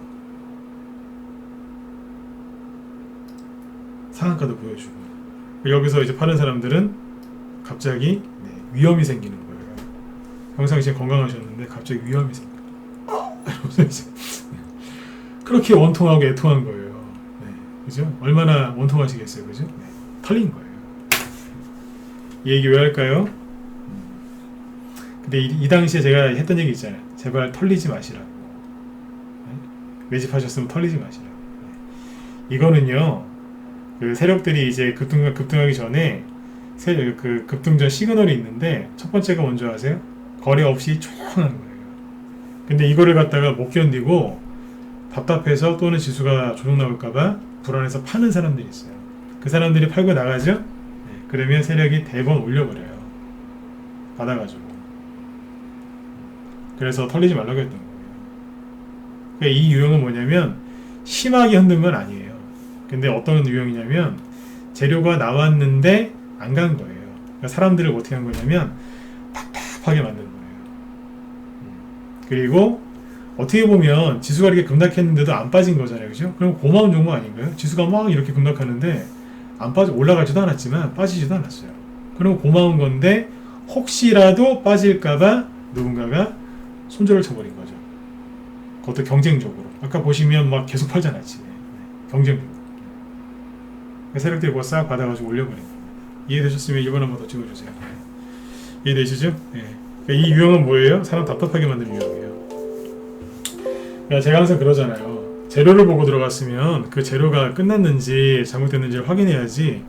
상한가도 보여주고. 여기서 이제 파는 사람들은 갑자기 위험이 생기는 거예요. 평상시에 건강하셨는데 갑자기 위험이 생겨. 이러면서 이제 그렇게 원통하고 애통한 거예요. 네, 그죠? 얼마나 원통하시겠어요, 그죠? 네, 털린 거예요. 이 얘기 왜 할까요? 근데 이 당시에 제가 했던 얘기 있잖아요. 제발 털리지 마시라고. 네? 매집하셨으면 털리지 마시라고. 네. 이거는요, 그 세력들이 이제 급등하기 전에 그 급등전 시그널이 있는데 첫 번째가 뭔지 아세요? 거래 없이 조용한 거예요. 근데 이거를 갖다가 못 견디고 답답해서 또는 지수가 조정 나올까봐 불안해서 파는 사람들이 있어요. 그 사람들이 팔고 나가죠? 네. 그러면 세력이 대번 올려버려요. 받아가지고. 그래서 털리지 말라고 했던 거예요. 그러니까 이 유형은 뭐냐면 심하게 흔든 건 아니에요. 근데 어떤 유형이냐면 재료가 나왔는데 안 간 거예요. 그러니까 사람들을 어떻게 한 거냐면 답답하게 만든 거예요. 그리고 어떻게 보면 지수가 이렇게 급락했는데도 안 빠진 거잖아요. 그죠? 그럼 고마운 종목 아닌가요? 지수가 막 이렇게 급락하는데 안 빠져 올라가지도 않았지만 빠지지도 않았어요. 그럼 고마운 건데 혹시라도 빠질까봐 누군가가 손절을 쳐버린 거죠. 그것도 경쟁적으로. 아까 보시면 막 계속 팔잖아요. 경쟁적으로. 세력들이 그거 싹 받아가지고 올려버린 겁니다. 이해되셨으면 1번 한번 더 찍어주세요. 이해되시죠? 네. 이 유형은 뭐예요? 사람 답답하게 만드는 유형이에요. 그러니까 제가 항상 그러잖아요. 재료를 보고 들어갔으면 그 재료가 끝났는지 잘못됐는지를 확인해야지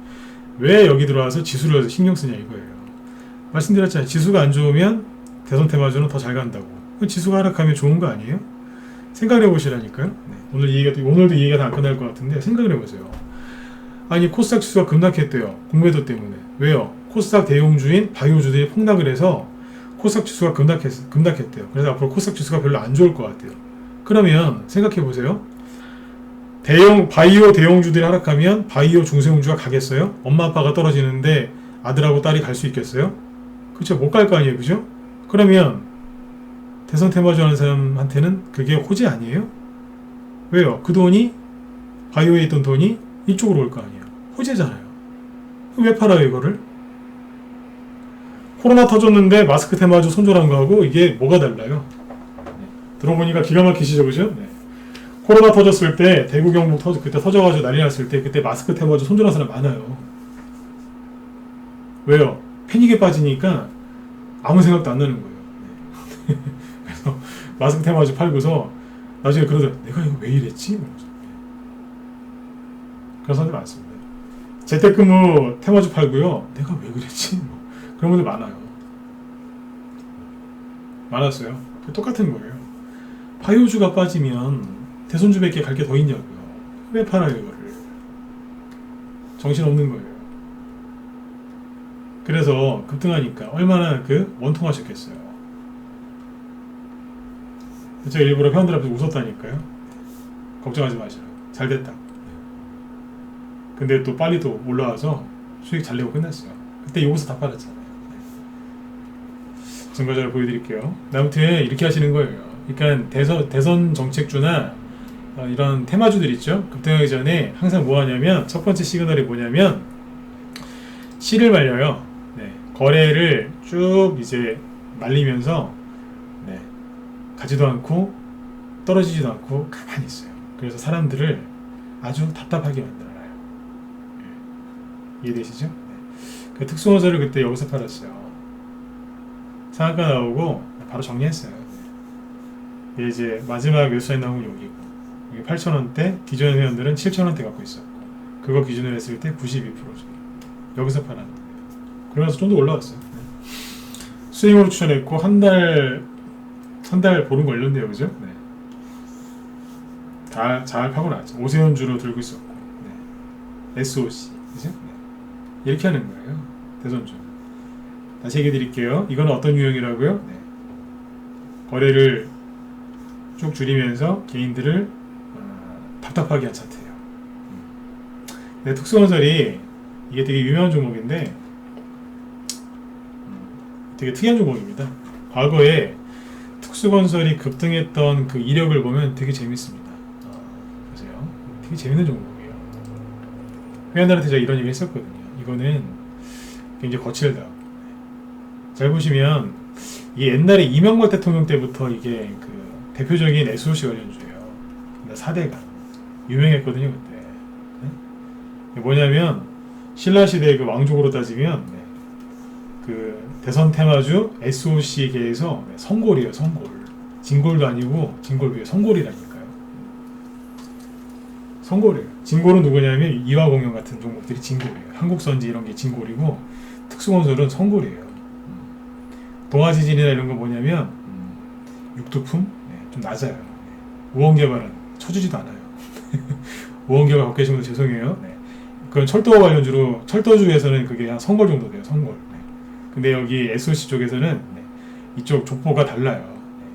왜 여기 들어와서 지수를 신경 쓰냐 이거예요. 말씀드렸잖아요. 지수가 안 좋으면 대선 테마주는 더 잘 간다고. 지수가 하락하면 좋은 거 아니에요? 생각을 해보시라니까요. 네. 오늘도 이 얘기가 다 안 끝날 것 같은데 생각을 해보세요. 아니 코스닥 지수가 급락했대요. 공매도 때문에. 왜요? 코스닥 대용주인 바이오주들이 폭락을 해서 코스닥 지수가 급락했대요. 그래서 앞으로 코스닥 지수가 별로 안 좋을 것 같아요. 그러면 생각해보세요. 바이오 대용주들이 하락하면 바이오 중소형주가 가겠어요? 엄마 아빠가 떨어지는데 아들하고 딸이 갈 수 있겠어요? 그렇죠. 못 갈 거 아니에요. 그죠? 그러면 대선 테마주 하는 사람한테는 그게 호재 아니에요? 왜요? 그 돈이 바이오에 있던 돈이 이쪽으로 올 거 아니에요. 호재잖아요. 왜 팔아요 이거를? 코로나 터졌는데 마스크 테마주 손절한 거하고 이게 뭐가 달라요? 들어보니까 기가 막히시죠, 그죠? 네. 코로나 터졌을 때 대구 경북 그때 터져가지고 난리 났을 때 그때 마스크 테마주 손절한 사람 많아요. 왜요? 패닉에 빠지니까 아무 생각도 안 나는 거예요. 네. 그래서 마스크 테마주 팔고서 나중에 그러더라고요. 내가 이거 왜 이랬지? 그런 사람들 많습니다. 재택근무 테마주 팔고요. 내가 왜 그랬지? 그런 분들 많아요. 많았어요. 똑같은 거예요. 바이오주가 빠지면 대손주밖에 갈 게 더 있냐고요. 왜 팔아요 이거를? 정신없는 거예요. 그래서 급등하니까 얼마나 원통하셨겠어요. 제가 일부러 회원들 앞에서 웃었다니까요. 걱정하지 마시라고. 잘 됐다. 근데 또 빨리 또 올라와서 수익 잘 내고 끝났어요. 그때 여기서 다 팔았잖아요. 증거자료 보여드릴게요. 아무튼 이렇게 하시는 거예요. 그러니까 대선 정책주나 이런 테마주들 있죠. 급등하기 전에 항상 뭐 하냐면 첫 번째 시그널이 뭐냐면 씨를 말려요. 네. 거래를 쭉 이제 말리면서 네. 가지도 않고 떨어지지도 않고 가만히 있어요. 그래서 사람들을 아주 답답하게 만들어요. 이해되시죠? 네. 그 특수원서를 그때 여기서 팔았어요. 상한가 나오고 바로 정리했어요. 네. 이제 마지막 매수에 나온 건 여기고 여기 8,000원대, 기존 회원들은 7,000원대 갖고 있었고 그거 기준으로 했을 때 92%죠. 여기서 팔았는데 그러면서 좀 더 올라왔어요. 네. 스윙으로 추천했고 한 달 보름 걸렸네요. 그죠? 네. 잘 파고 나왔죠. 오세훈주로 들고 있었고 네. SOC 그죠? 네. 이렇게 하는 거예요. 대선주. 다시 얘기해 드릴게요. 이건 어떤 유형이라고요? 네. 거래를 쭉 줄이면서 개인들을 답답하게 한 차트예요. 네, 특수건설이 이게 되게 유명한 종목인데 되게 특이한 종목입니다. 과거에 특수건설이 급등했던 그 이력을 보면 되게 재밌습니다. 보세요. 되게 재밌는 종목이에요. 회원들한테 제가 이런 얘기 했었거든요. 이거는 굉장히 거칠다. 잘 보시면 이게 옛날에 이명박 대통령 때부터 이게 그 대표적인 SOC 관련주예요. 4대가 유명했거든요 그때. 네? 뭐냐면 신라 시대 그 왕족으로 따지면 네. 그 대선 테마주 SOC계에서 네, 성골이에요. 성골. 진골도 아니고 진골 위에 성골이라니까요. 성골이에요. 진골은 누구냐면 이화공영 같은 종목들이 진골이에요. 한국선지 이런 게 진골이고 특수건설은 성골이에요. 동아지진이나 이런 거 뭐냐면 육두품 네, 좀 낮아요. 네. 우원개발은 쳐주지도 않아요. 우원개발 갖고 계신 분들 죄송해요. 네. 그건 철도 관련주로 철도주에서는 그게 한 성골 정도 돼요. 성골. 네. 근데 여기 SOC 쪽에서는 네, 이쪽 족보가 달라요. 네.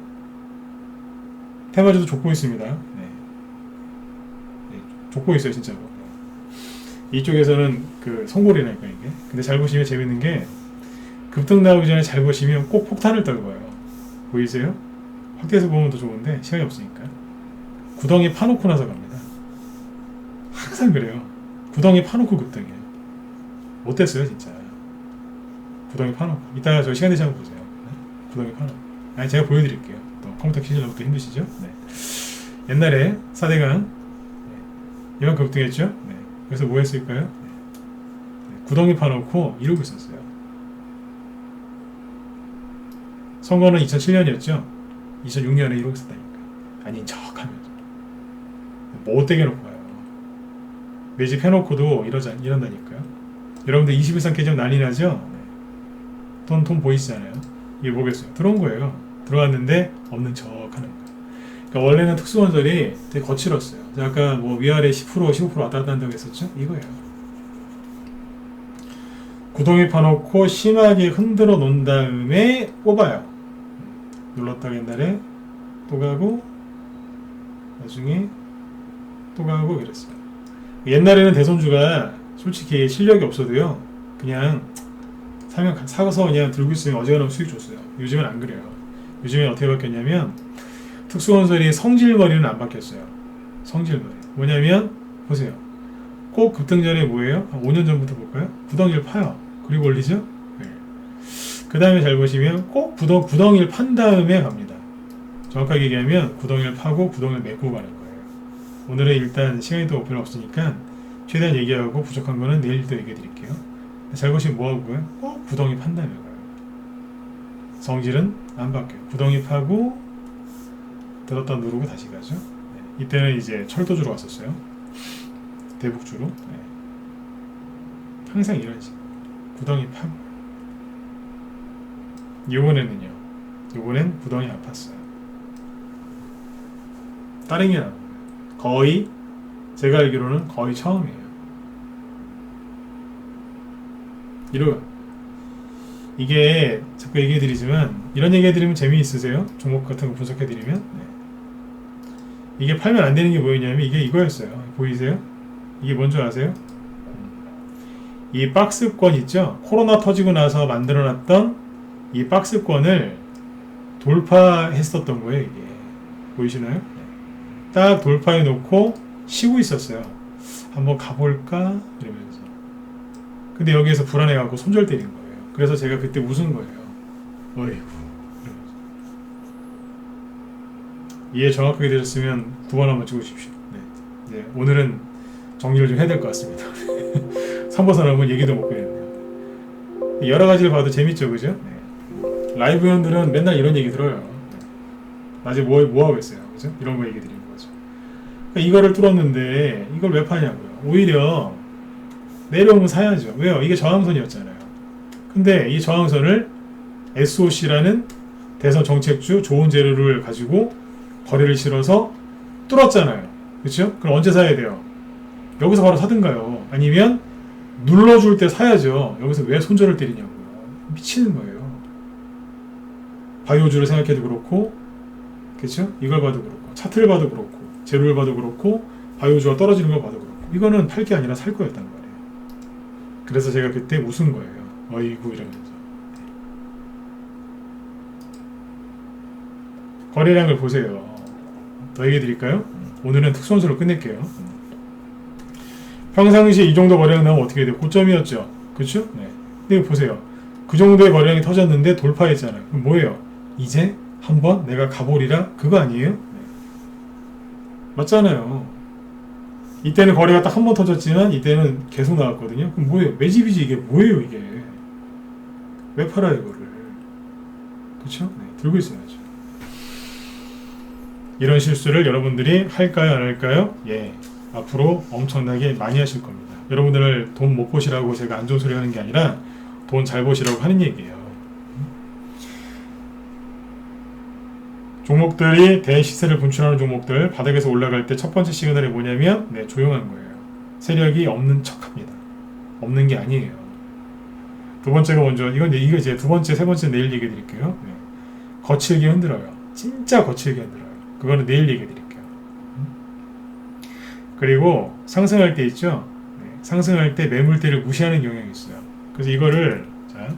테마주도 족보 있습니다. 네. 네, 족보 있어요 진짜로. 네. 이쪽에서는 그 성골이라니까 이게. 근데 잘 보시면 재밌는 게 급등 나오기 전에 잘 보시면 꼭 폭탄을 떨궈요. 보이세요? 확대해서 보면 더 좋은데 시간이 없으니까. 구덩이 파놓고 나서 갑니다. 항상 그래요. 구덩이 파놓고 급등이에요. 못됐어요 진짜. 구덩이 파놓고. 이따가 저 시간 되시 한번 보세요. 네? 구덩이 파놓고. 아니 제가 보여드릴게요. 또 컴퓨터 키시려고 또 힘드시죠? 네. 옛날에 4대강 네. 이만큼 급등했죠? 네. 그래서 뭐 했을까요? 네. 구덩이 파놓고 이러고 있었어요. 선거는 2007년이었죠? 2006년에 이러고 있었다니까. 아닌 척 하면서. 못되게 놓고 가요. 매집 해놓고도 이런다니까요. 여러분들 21상 깨지면 난리 나죠? 돈 보이시잖아요. 이게 뭐겠어요? 들어온 거예요. 들어왔는데 없는 척 하는 거예요. 그러니까 원래는 특수건설이 되게 거칠었어요. 아까 뭐 위아래 10% 15% 왔다 갔다 한다고 했었죠? 이거예요. 구덩이 파놓고 심하게 흔들어 놓은 다음에 뽑아요. 눌렀다가 옛날에 또 가고 나중에 또 가고 이랬어요. 옛날에는 대선주가 솔직히 실력이 없어도요 그냥 사서 그냥 들고 있으면 어지간하면 수익 줬어요. 요즘은 안 그래요. 요즘엔 어떻게 바뀌었냐면 특수건설이 성질머리는 안 바뀌었어요. 성질머리 뭐냐면 보세요. 꼭 급등 전에 뭐예요? 한 5년 전부터 볼까요? 구덩이를 파요. 그리고 올리죠? 네. 그 다음에 잘 보시면 꼭 구덩이를 판 다음에 갑니다. 정확하게 얘기하면 구덩이를 파고 구덩이를 메꾸고 가는 거예요. 오늘은 일단 시간이 또 별로 없으니까 최대한 얘기하고 부족한 거는 내일 또 얘기해 드릴게요. 잘 보시면 뭐하고 가요? 꼭 구덩이 판 다음에 가요. 성질은 안 바뀌어요. 구덩이 파고 들었다 누르고 다시 가죠. 네. 이때는 이제 철도주로 왔었어요. 대북주로. 네. 항상 이런 식으로 구덩이 파고. 이번에는요. 이번엔 구덩이 안 팠어요. 다른 게 나와요. 거의 제가 알기로는 거의 처음이에요. 이게 자꾸 얘기해드리지만 이런 얘기해드리면 재미있으세요? 종목 같은 거 분석해드리면 네. 이게 팔면 안 되는 게 뭐였냐면 이게 이거였어요. 보이세요? 이게 뭔지 아세요? 이 박스권 있죠? 코로나 터지고 나서 만들어놨던 이 박스권을 돌파했었던 거예요. 이게 보이시나요? 네. 딱 돌파해 놓고 쉬고 있었어요. 한번 가볼까? 이러면서. 근데 여기에서 불안해갖고 손절 때린 거예요. 그래서 제가 그때 웃은 거예요. 어이구. 이러면서. 이해 정확하게 되셨으면 9번 한번 찍으십시오. 네. 네. 오늘은 정리를 좀 해야 될 것 같습니다. 3번 사람은 얘기도 못 꺼냈네요. 여러 가지를 봐도 재밌죠, 그죠? 네. 라이브 회원들은 맨날 이런 얘기 들어요. 네. 낮에 뭐 하고 있어요, 그죠? 이런 거 얘기 드리는 거죠. 그러니까 이거를 뚫었는데 이걸 왜 파냐고요. 오히려 내려오면 사야죠. 왜요? 이게 저항선이었잖아요. 근데 이 저항선을 SOC라는 대선 정책주 좋은 재료를 가지고 거래를 실어서 뚫었잖아요. 그렇죠? 그럼 언제 사야 돼요? 여기서 바로 사든가요. 아니면 눌러줄 때 사야죠. 여기서 왜 손절을 때리냐고요. 미치는 거예요. 바이오주를 생각해도 그렇고, 그렇죠? 이걸 봐도 그렇고, 차트를 봐도 그렇고, 재료를 봐도 그렇고, 바이오주가 떨어지는 걸 봐도 그렇고, 이거는 팔 게 아니라 살 거였단 말이에요. 그래서 제가 그때 웃은 거예요. 어이구 이러면서. 거래량을 보세요. 더 얘기해 드릴까요? 오늘은 특수원수로 끝낼게요. 평상시 이 정도 거래량 나오면 어떻게 돼요? 고점이었죠. 그렇죠? 네. 근데 보세요. 그 정도의 거래량이 터졌는데 돌파했잖아요. 그럼 뭐예요? 이제 한번 내가 가보리라 그거 아니에요? 네. 맞잖아요. 이때는 거래가 딱 한 번 터졌지만 이때는 계속 나왔거든요. 그럼 뭐예요? 매집이지. 이게 뭐예요 이게? 왜 팔아요 이거를? 그쵸? 네, 들고 있어야죠. 이런 실수를 여러분들이 할까요 안 할까요? 예, 앞으로 엄청나게 많이 하실 겁니다. 여러분들을 돈 못 보시라고 제가 안 좋은 소리 하는 게 아니라 돈 잘 보시라고 하는 얘기예요. 종목들이 대시세를 분출하는 종목들 바닥에서 올라갈 때 첫 번째 시그널이 뭐냐면 네, 조용한 거예요. 세력이 없는 척합니다. 없는 게 아니에요. 두 번째가 먼저 이거 이제 두 번째 세 번째 내일 얘기해 드릴게요. 네. 거칠게 흔들어요. 진짜 거칠게 흔들어요. 그거는 내일 얘기해 드릴게요. 그리고 상승할 때 있죠. 네. 상승할 때 매물대를 무시하는 경향이 있어요. 그래서 이거를 자,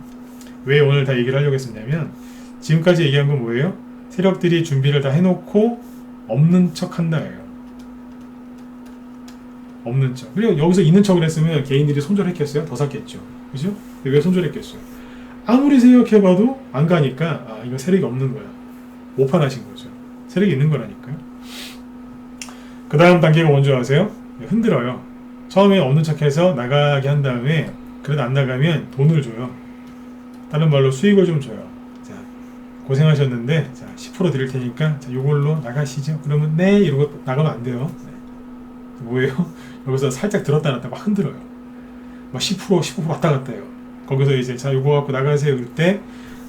왜 오늘 다 얘기를 하려고 했었냐면 지금까지 얘기한 건 뭐예요? 세력들이 준비를 다 해놓고 없는 척 한다예요. 없는 척. 그리고 여기서 있는 척을 했으면 개인들이 손절했겠어요? 더 샀겠죠. 그죠? 왜 손절했겠어요? 아무리 생각해봐도 안 가니까 아 이거 세력이 없는 거야. 오판하신 거죠. 세력이 있는 거라니까요. 그 다음 단계가 뭔지 아세요? 흔들어요. 처음에 없는 척해서 나가게 한 다음에 그래도 안 나가면 돈을 줘요. 다른 말로 수익을 좀 줘요. 자, 고생하셨는데 자, 10% 드릴 테니까 자, 요걸로 나가시죠. 그러면 네 이러고 나가면 안 돼요. 네. 뭐예요? 여기서 살짝 들었다 놨다 막 흔들어요. 막 10% 15% 왔다 갔다 해요. 거기서 이제 자 요거 갖고 나가세요. 그때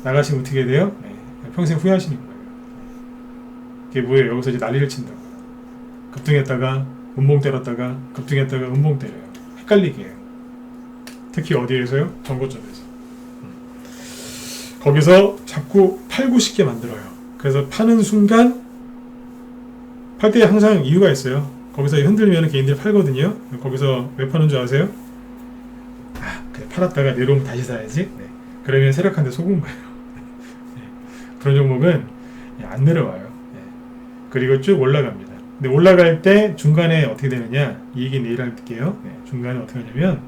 나가시면 어떻게 돼요? 네. 평생 후회하시는 거예요. 그게 뭐예요? 여기서 이제 난리를 친다고. 급등했다가 음봉 때렸다가 급등했다가 음봉 때려요. 헷갈리게 해요. 특히 어디에서요? 정고점에서. 거기서 자꾸 팔고 싶게 만들어요. 그래서 파는 순간 팔 때 항상 이유가 있어요. 거기서 흔들면 개인들이 팔거든요. 거기서 왜 파는 줄 아세요? 아, 그래 팔았다가 내려오면 다시 사야지. 네. 그러면 세력한테 속은 거예요. 네. 그런 종목은 안 내려와요. 네. 그리고 쭉 올라갑니다. 근데 올라갈 때 중간에 어떻게 되느냐? 이 얘기 내일 할게요. 네. 중간에 어떻게 하냐면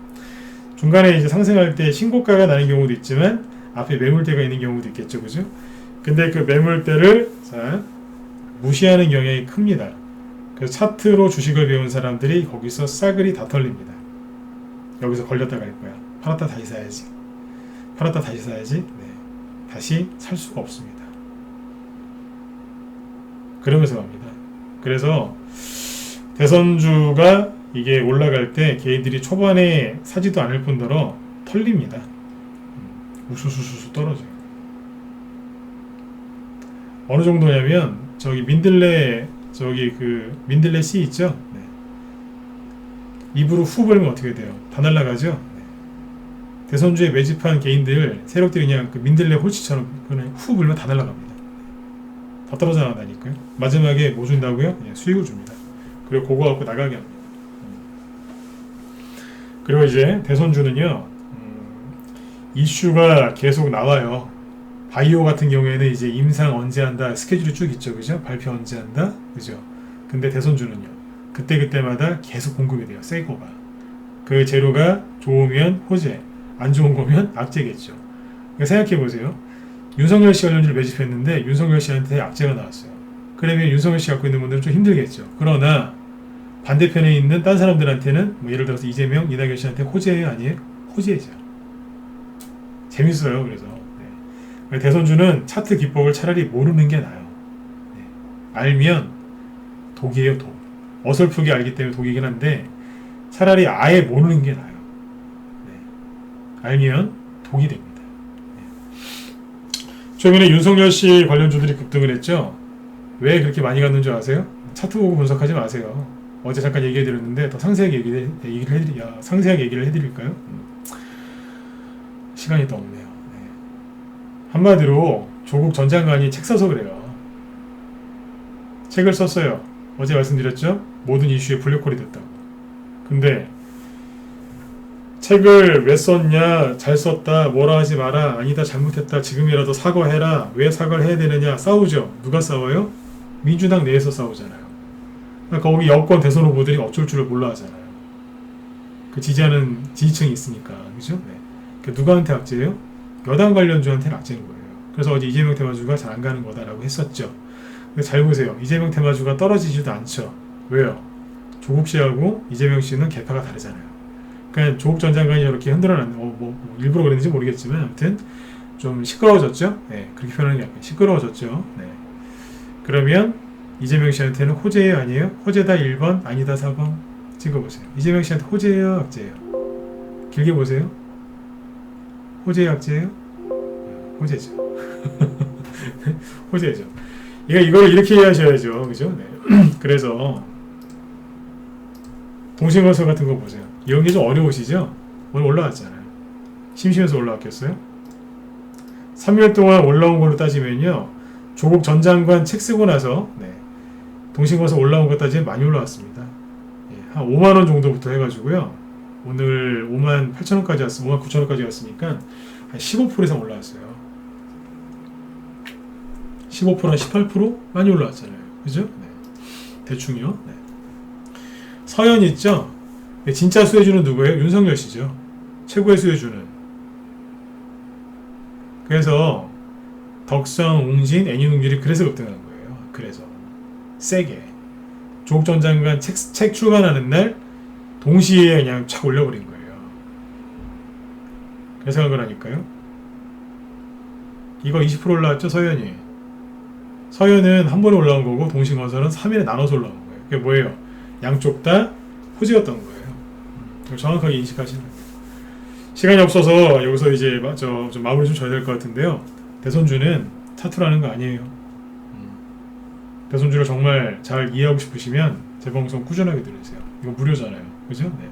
중간에 이제 상승할 때 신고가가 나는 경우도 있지만 앞에 매물대가 있는 경우도 있겠죠, 그죠? 근데 그 매물대를 자, 무시하는 경향이 큽니다. 그래서 차트로 주식을 배운 사람들이 거기서 싸그리 다 털립니다. 여기서 걸렸다 갈 거야. 팔았다 다시 사야지. 팔았다 다시 사야지. 네. 다시 살 수가 없습니다. 그러면서 갑니다. 그래서 대선주가 이게 올라갈 때 개인들이 초반에 사지도 않을 뿐더러 털립니다. 우수수수 떨어져요. 어느 정도냐면 저기 민들레 민들레 씨 있죠? 네. 입으로 후 불면 어떻게 돼요? 다 날아가죠? 네. 대선주에 매집한 개인들 세력들이 그냥 그 민들레 홀치처럼 그냥 후 불면 다 날아갑니다. 다 떨어져 나간다니까요. 마지막에 뭐 준다고요? 네, 수익을 줍니다. 그리고 그거 갖고 나가게 합니다. 그리고 이제 대선주는요 이슈가 계속 나와요. 바이오 같은 경우에는 이제 임상 언제 한다 스케줄이 쭉 있죠, 그죠? 발표 언제 한다, 그죠? 근데 대선주는요 그때마다 계속 공급이 돼요. 새 거가. 그 재료가 좋으면 호재, 안 좋은 거면 악재겠죠. 그러니까 생각해 보세요. 윤석열 씨 관련주를 매집했는데 윤석열 씨한테 악재가 나왔어요. 그러면 윤석열 씨 갖고 있는 분들은 좀 힘들겠죠. 그러나 반대편에 있는 딴 사람들한테는 뭐 예를 들어서 이재명, 이낙연 씨한테 호재예요, 아니에요? 호재죠. 재밌어요. 그래서 네. 대선주는 차트 기법을 차라리 모르는 게 나아요. 네. 알면 독이에요, 독. 어설프게 알기 때문에 독이긴 한데 차라리 아예 모르는 게 나아요. 네. 알면 독이 됩니다. 네. 최근에 윤석열 씨 관련주들이 급등을 했죠. 왜 그렇게 많이 갔는 줄 아세요? 차트 보고 분석하지 마세요. 어제 잠깐 얘기해드렸는데 더 상세하게 상세하게 얘기를 해드릴까요? 시간이 또 없네요. 네. 한마디로 조국 전 장관이 책 써서 그래요. 책을 썼어요. 어제 말씀드렸죠? 모든 이슈에 블랙홀이 됐다고. 근데 책을 왜 썼냐, 잘 썼다, 뭐라 하지 마라, 아니다, 잘못했다, 지금이라도 사과해라, 왜 사과를 해야 되느냐, 싸우죠. 누가 싸워요? 민주당 내에서 싸우잖아요. 그러니까 거기 여권 대선 후보들이 어쩔 줄을 몰라 하잖아요. 그 지지하는 지지층이 있으니까, 그죠? 네. 누구한테 악재예요? 여당 관련주한테는 악재인 거예요. 그래서 어제 이재명 테마주가 잘 안 가는 거다라고 했었죠. 근데 잘 보세요. 이재명 테마주가 떨어지지도 않죠. 왜요? 조국 씨하고 이재명 씨는 계파가 다르잖아요. 그러니까 조국 전 장관이 이렇게 흔들어놨는, 일부러 그랬는지 모르겠지만, 아무튼 좀 시끄러워졌죠. 네, 그렇게 표현하는 게 아니라 시끄러워졌죠. 네. 그러면 이재명 씨한테는 호재예요, 아니에요? 호재다 1번, 아니다 4번. 찍어보세요. 이재명 씨한테 호재예요, 악재예요? 길게 보세요. 호재예요, 악재예요? 호재죠. 호재죠. 이걸 이렇게 이해하셔야죠. 그죠? 네. 그래서 동신건설 같은 거 보세요. 이런 게 좀 어려우시죠? 오늘 올라왔잖아요. 심심해서 올라왔겠어요? 3일 동안 올라온 걸로 따지면요. 조국 전 장관 책 쓰고 나서 동신건설 올라온 것 따지면 많이 올라왔습니다. 한 5만원 정도부터 해가지고요. 오늘 5만 8천원까지 왔어요. 5만 9천원까지 왔으니까 한 15% 이상 올라왔어요. 15%한 18% 많이 올라왔잖아요. 그죠? 네. 대충요. 네. 서현 있죠? 네, 진짜 수혜주는 누구예요? 윤석열 씨죠. 최고의 수혜주는. 그래서 덕성, 웅진, 애니웅질이 그래서 급등한 거예요. 그래서 세게 조국 전 장관 책 출간하는 날 동시에 그냥 착 올려버린 거예요. 그래서 한 거라니까요. 이거 20% 올라왔죠, 서현이. 서현은 한 번에 올라온 거고 동신건설은 3일에 나눠서 올라온 거예요. 그게 뭐예요? 양쪽 다 호재였던 거예요. 정확하게 인식하시는 거예요. 시간이 없어서 여기서 이제 좀 마무리 좀 져야 될 것 같은데요. 대선주는 차트라는 거 아니에요. 대선주를 정말 잘 이해하고 싶으시면 제 방송 꾸준하게 들으세요. 이거 무료잖아요. 그죠? 네.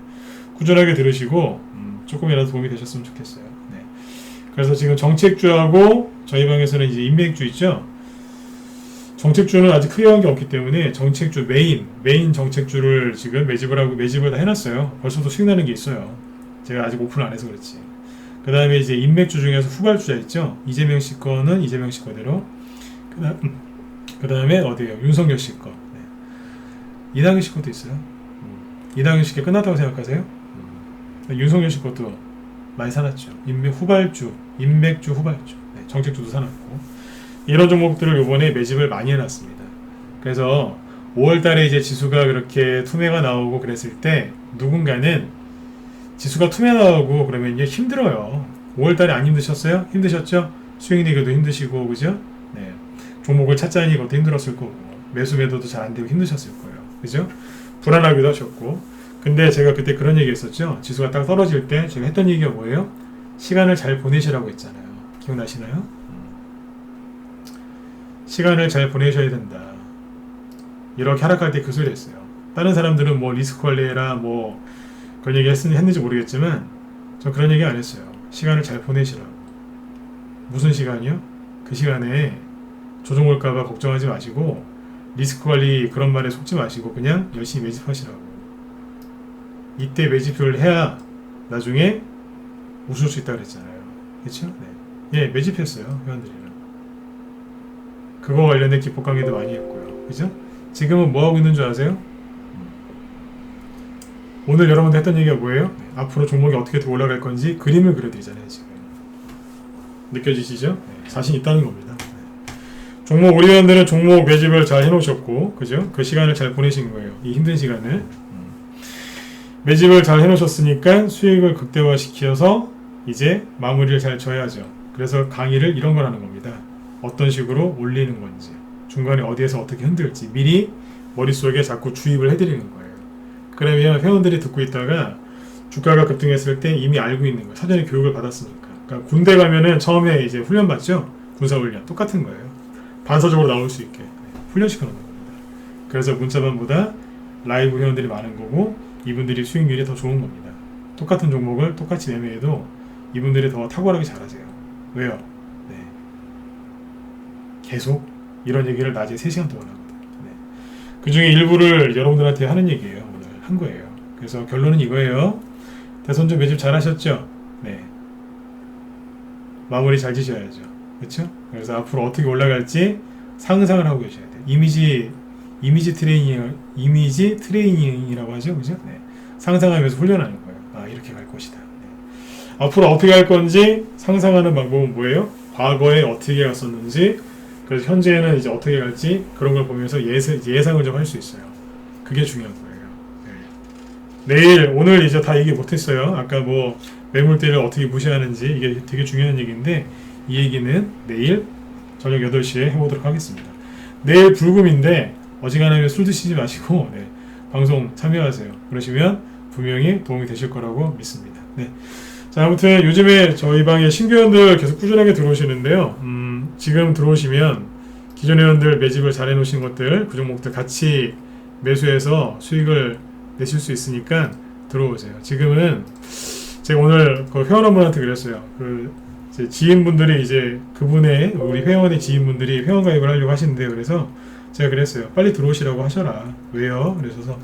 꾸준하게 들으시고 조금이라도 도움이 되셨으면 좋겠어요. 네. 그래서 지금 정책주하고 저희 방에서는 이제 인맥주 있죠? 정책주는 아직 크게 한 게 없기 때문에 정책주 메인 정책주를 지금 매집을 다 해놨어요. 벌써도 수익 나는 게 있어요. 제가 아직 오픈을 안 해서 그렇지. 그 다음에 이제 인맥주 중에서 후발주자 있죠? 이재명 씨 거는 이재명 씨 거대로. 그 다음에 어디에요? 윤석열 씨 거. 네. 이낙연 씨 것도 있어요. 이낙연 씨 게 끝났다고 생각하세요? 윤석열 씨 것도 많이 사놨죠. 인맥주 후발주. 네. 정책주도 사놨고. 이런 종목들을 요번에 매집을 많이 해놨습니다. 그래서 5월달에 이제 지수가 그렇게 투매가 나오고 그랬을 때 누군가는 지수가 투매 나오고 그러면 이제 힘들어요. 5월달에 안 힘드셨어요? 힘드셨죠? 수익 내기도 힘드시고 그죠? 네. 종목을 찾자니 그것도 힘들었을 거고 매수 매도도 잘 안 되고 힘드셨을 거예요. 그죠? 불안하기도 하셨고. 근데 제가 그때 그런 얘기 했었죠. 지수가 딱 떨어질 때 제가 했던 얘기가 뭐예요? 시간을 잘 보내시라고 했잖아요. 기억나시나요? 시간을 잘 보내셔야 된다. 이렇게 하락할 때 그 소리 했어요. 다른 사람들은 뭐 리스크 관리해라 뭐 그런 얘기 했는지 모르겠지만 저 그런 얘기 안 했어요. 시간을 잘 보내시라고. 무슨 시간이요? 그 시간에 조정올까봐 걱정하지 마시고 리스크 관리 그런 말에 속지 마시고 그냥 열심히 매집하시라고. 이때 매집을 해야 나중에 웃을 수 있다 그랬잖아요. 그렇죠? 네. 예, 매집했어요. 회원들이랑. 그거 관련된 기법 강의도 많이 했고요. 그죠? 지금은 뭐 하고 있는 줄 아세요? 오늘 여러분들 했던 얘기가 뭐예요? 네. 앞으로 종목이 어떻게 더 올라갈 건지 그림을 그려드리잖아요. 지금 느껴지시죠? 네. 자신 있다는 겁니다. 네. 종목 우리 회원들은 종목 매집을 잘 해놓으셨고 그죠? 그 시간을 잘 보내신 거예요. 이 힘든 시간을 매집을 잘 해놓으셨으니까 수익을 극대화시켜서 이제 마무리를 잘 져야죠. 그래서 강의를 이런 걸 하는 겁니다. 어떤 식으로 올리는 건지 중간에 어디에서 어떻게 흔들지 미리 머릿속에 자꾸 주입을 해드리는 거예요. 그러면 회원들이 듣고 있다가 주가가 급등했을 때 이미 알고 있는 거예요. 사전에 교육을 받았으니까. 그러니까 군대 가면은 처음에 이제 훈련 받죠? 군사훈련. 똑같은 거예요. 반사적으로 나올 수 있게 훈련시켜 놓는 겁니다. 그래서 문자반보다 라이브 회원들이 많은 거고 이분들이 수익률이 더 좋은 겁니다. 똑같은 종목을 똑같이 매매해도 이분들이 더 탁월하게 잘하세요. 왜요? 네. 계속 이런 얘기를 낮에 3시간 동안 하거든요. 네. 그 중에 일부를 여러분들한테 하는 얘기예요. 오늘 한 거예요. 그래서 결론은 이거예요. 대선주 매집 잘 하셨죠? 네. 마무리 잘 지셔야죠. 그렇죠? 그래서 앞으로 어떻게 올라갈지 상상을 하고 계셔야 돼요. 이미지 트레이닝이라고 하죠. 그죠? 네. 상상하면서 훈련하는 거예요. 아, 이렇게 갈 것이다. 네. 앞으로 어떻게 할 건지 상상하는 방법은 뭐예요? 과거에 어떻게 갔었는지, 그래서 현재는 이제 어떻게 갈지 그런 걸 보면서 예상을 좀 할 수 있어요. 그게 중요한 거예요. 네. 내일, 오늘 이제 다 얘기 못했어요. 아까 뭐 매물대를 어떻게 무시하는지 이게 되게 중요한 얘기인데 이 얘기는 내일 저녁 8시에 해보도록 하겠습니다. 내일 불금인데 어지간하면 술 드시지 마시고 네, 방송 참여하세요. 그러시면 분명히 도움이 되실 거라고 믿습니다. 네. 자, 아무튼 요즘에 저희 방에 신규회원들 계속 꾸준하게 들어오시는데요. 지금 들어오시면 기존 회원들 매집을 잘 해놓으신 것들, 그 종목들 같이 매수해서 수익을 내실 수 있으니까 들어오세요. 지금은 제가 오늘 그 회원분한테 그랬어요. 제 지인분들이 이제 그분의 우리 회원의 지인분들이 회원 가입을 하려고 하시는데요. 그래서 제가 그랬어요. 빨리 들어오시라고 하셔라. 왜요? 그래서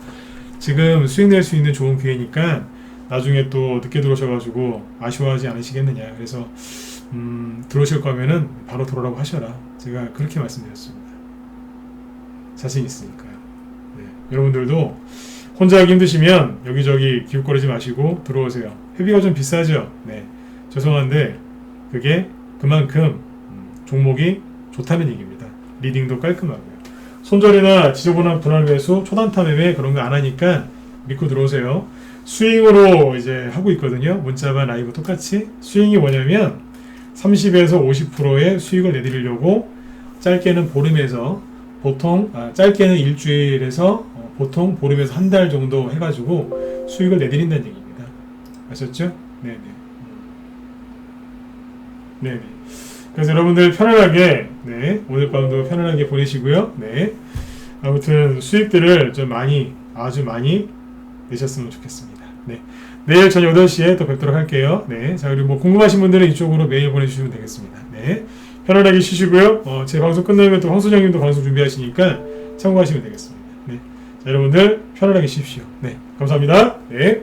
지금 수익 낼 수 있는 좋은 기회니까 나중에 또 늦게 들어오셔가지고 아쉬워하지 않으시겠느냐. 그래서 들어오실 거면은 바로 들어오라고 하셔라. 제가 그렇게 말씀드렸습니다. 자신 있으니까요. 네. 여러분들도 혼자 하기 힘드시면 여기저기 기웃거리지 마시고 들어오세요. 회비가 좀 비싸죠? 네. 죄송한데 그게 그만큼 종목이 좋다는 얘기입니다. 리딩도 깔끔하고요. 손절이나 지저분한 분할 매수, 초단타 매매 그런 거 안 하니까 믿고 들어오세요. 스윙으로 이제 하고 있거든요. 문자반 라이브 똑같이. 스윙이 뭐냐면 30에서 50%의 수익을 내드리려고 짧게는 보름에서 보통 짧게는 일주일에서 보통 보름에서 한 달 정도 해가지고 수익을 내드린다는 얘기입니다. 아셨죠? 네네. 네네. 그래서 여러분들 편안하게 네 오늘 밤도 편안하게 보내시고요. 네. 아무튼 수익들을 좀 많이 아주 많이 내셨으면 좋겠습니다. 네. 내일 저녁 8시에 또 뵙도록 할게요. 네. 자, 그리고 뭐 궁금하신 분들은 이쪽으로 메일 보내주시면 되겠습니다. 네. 편안하게 쉬시고요. 제 방송 끝나면 또 황소장님도 방송 준비하시니까 참고하시면 되겠습니다. 네. 자, 여러분들 편안하게 쉬십시오. 네. 감사합니다. 네.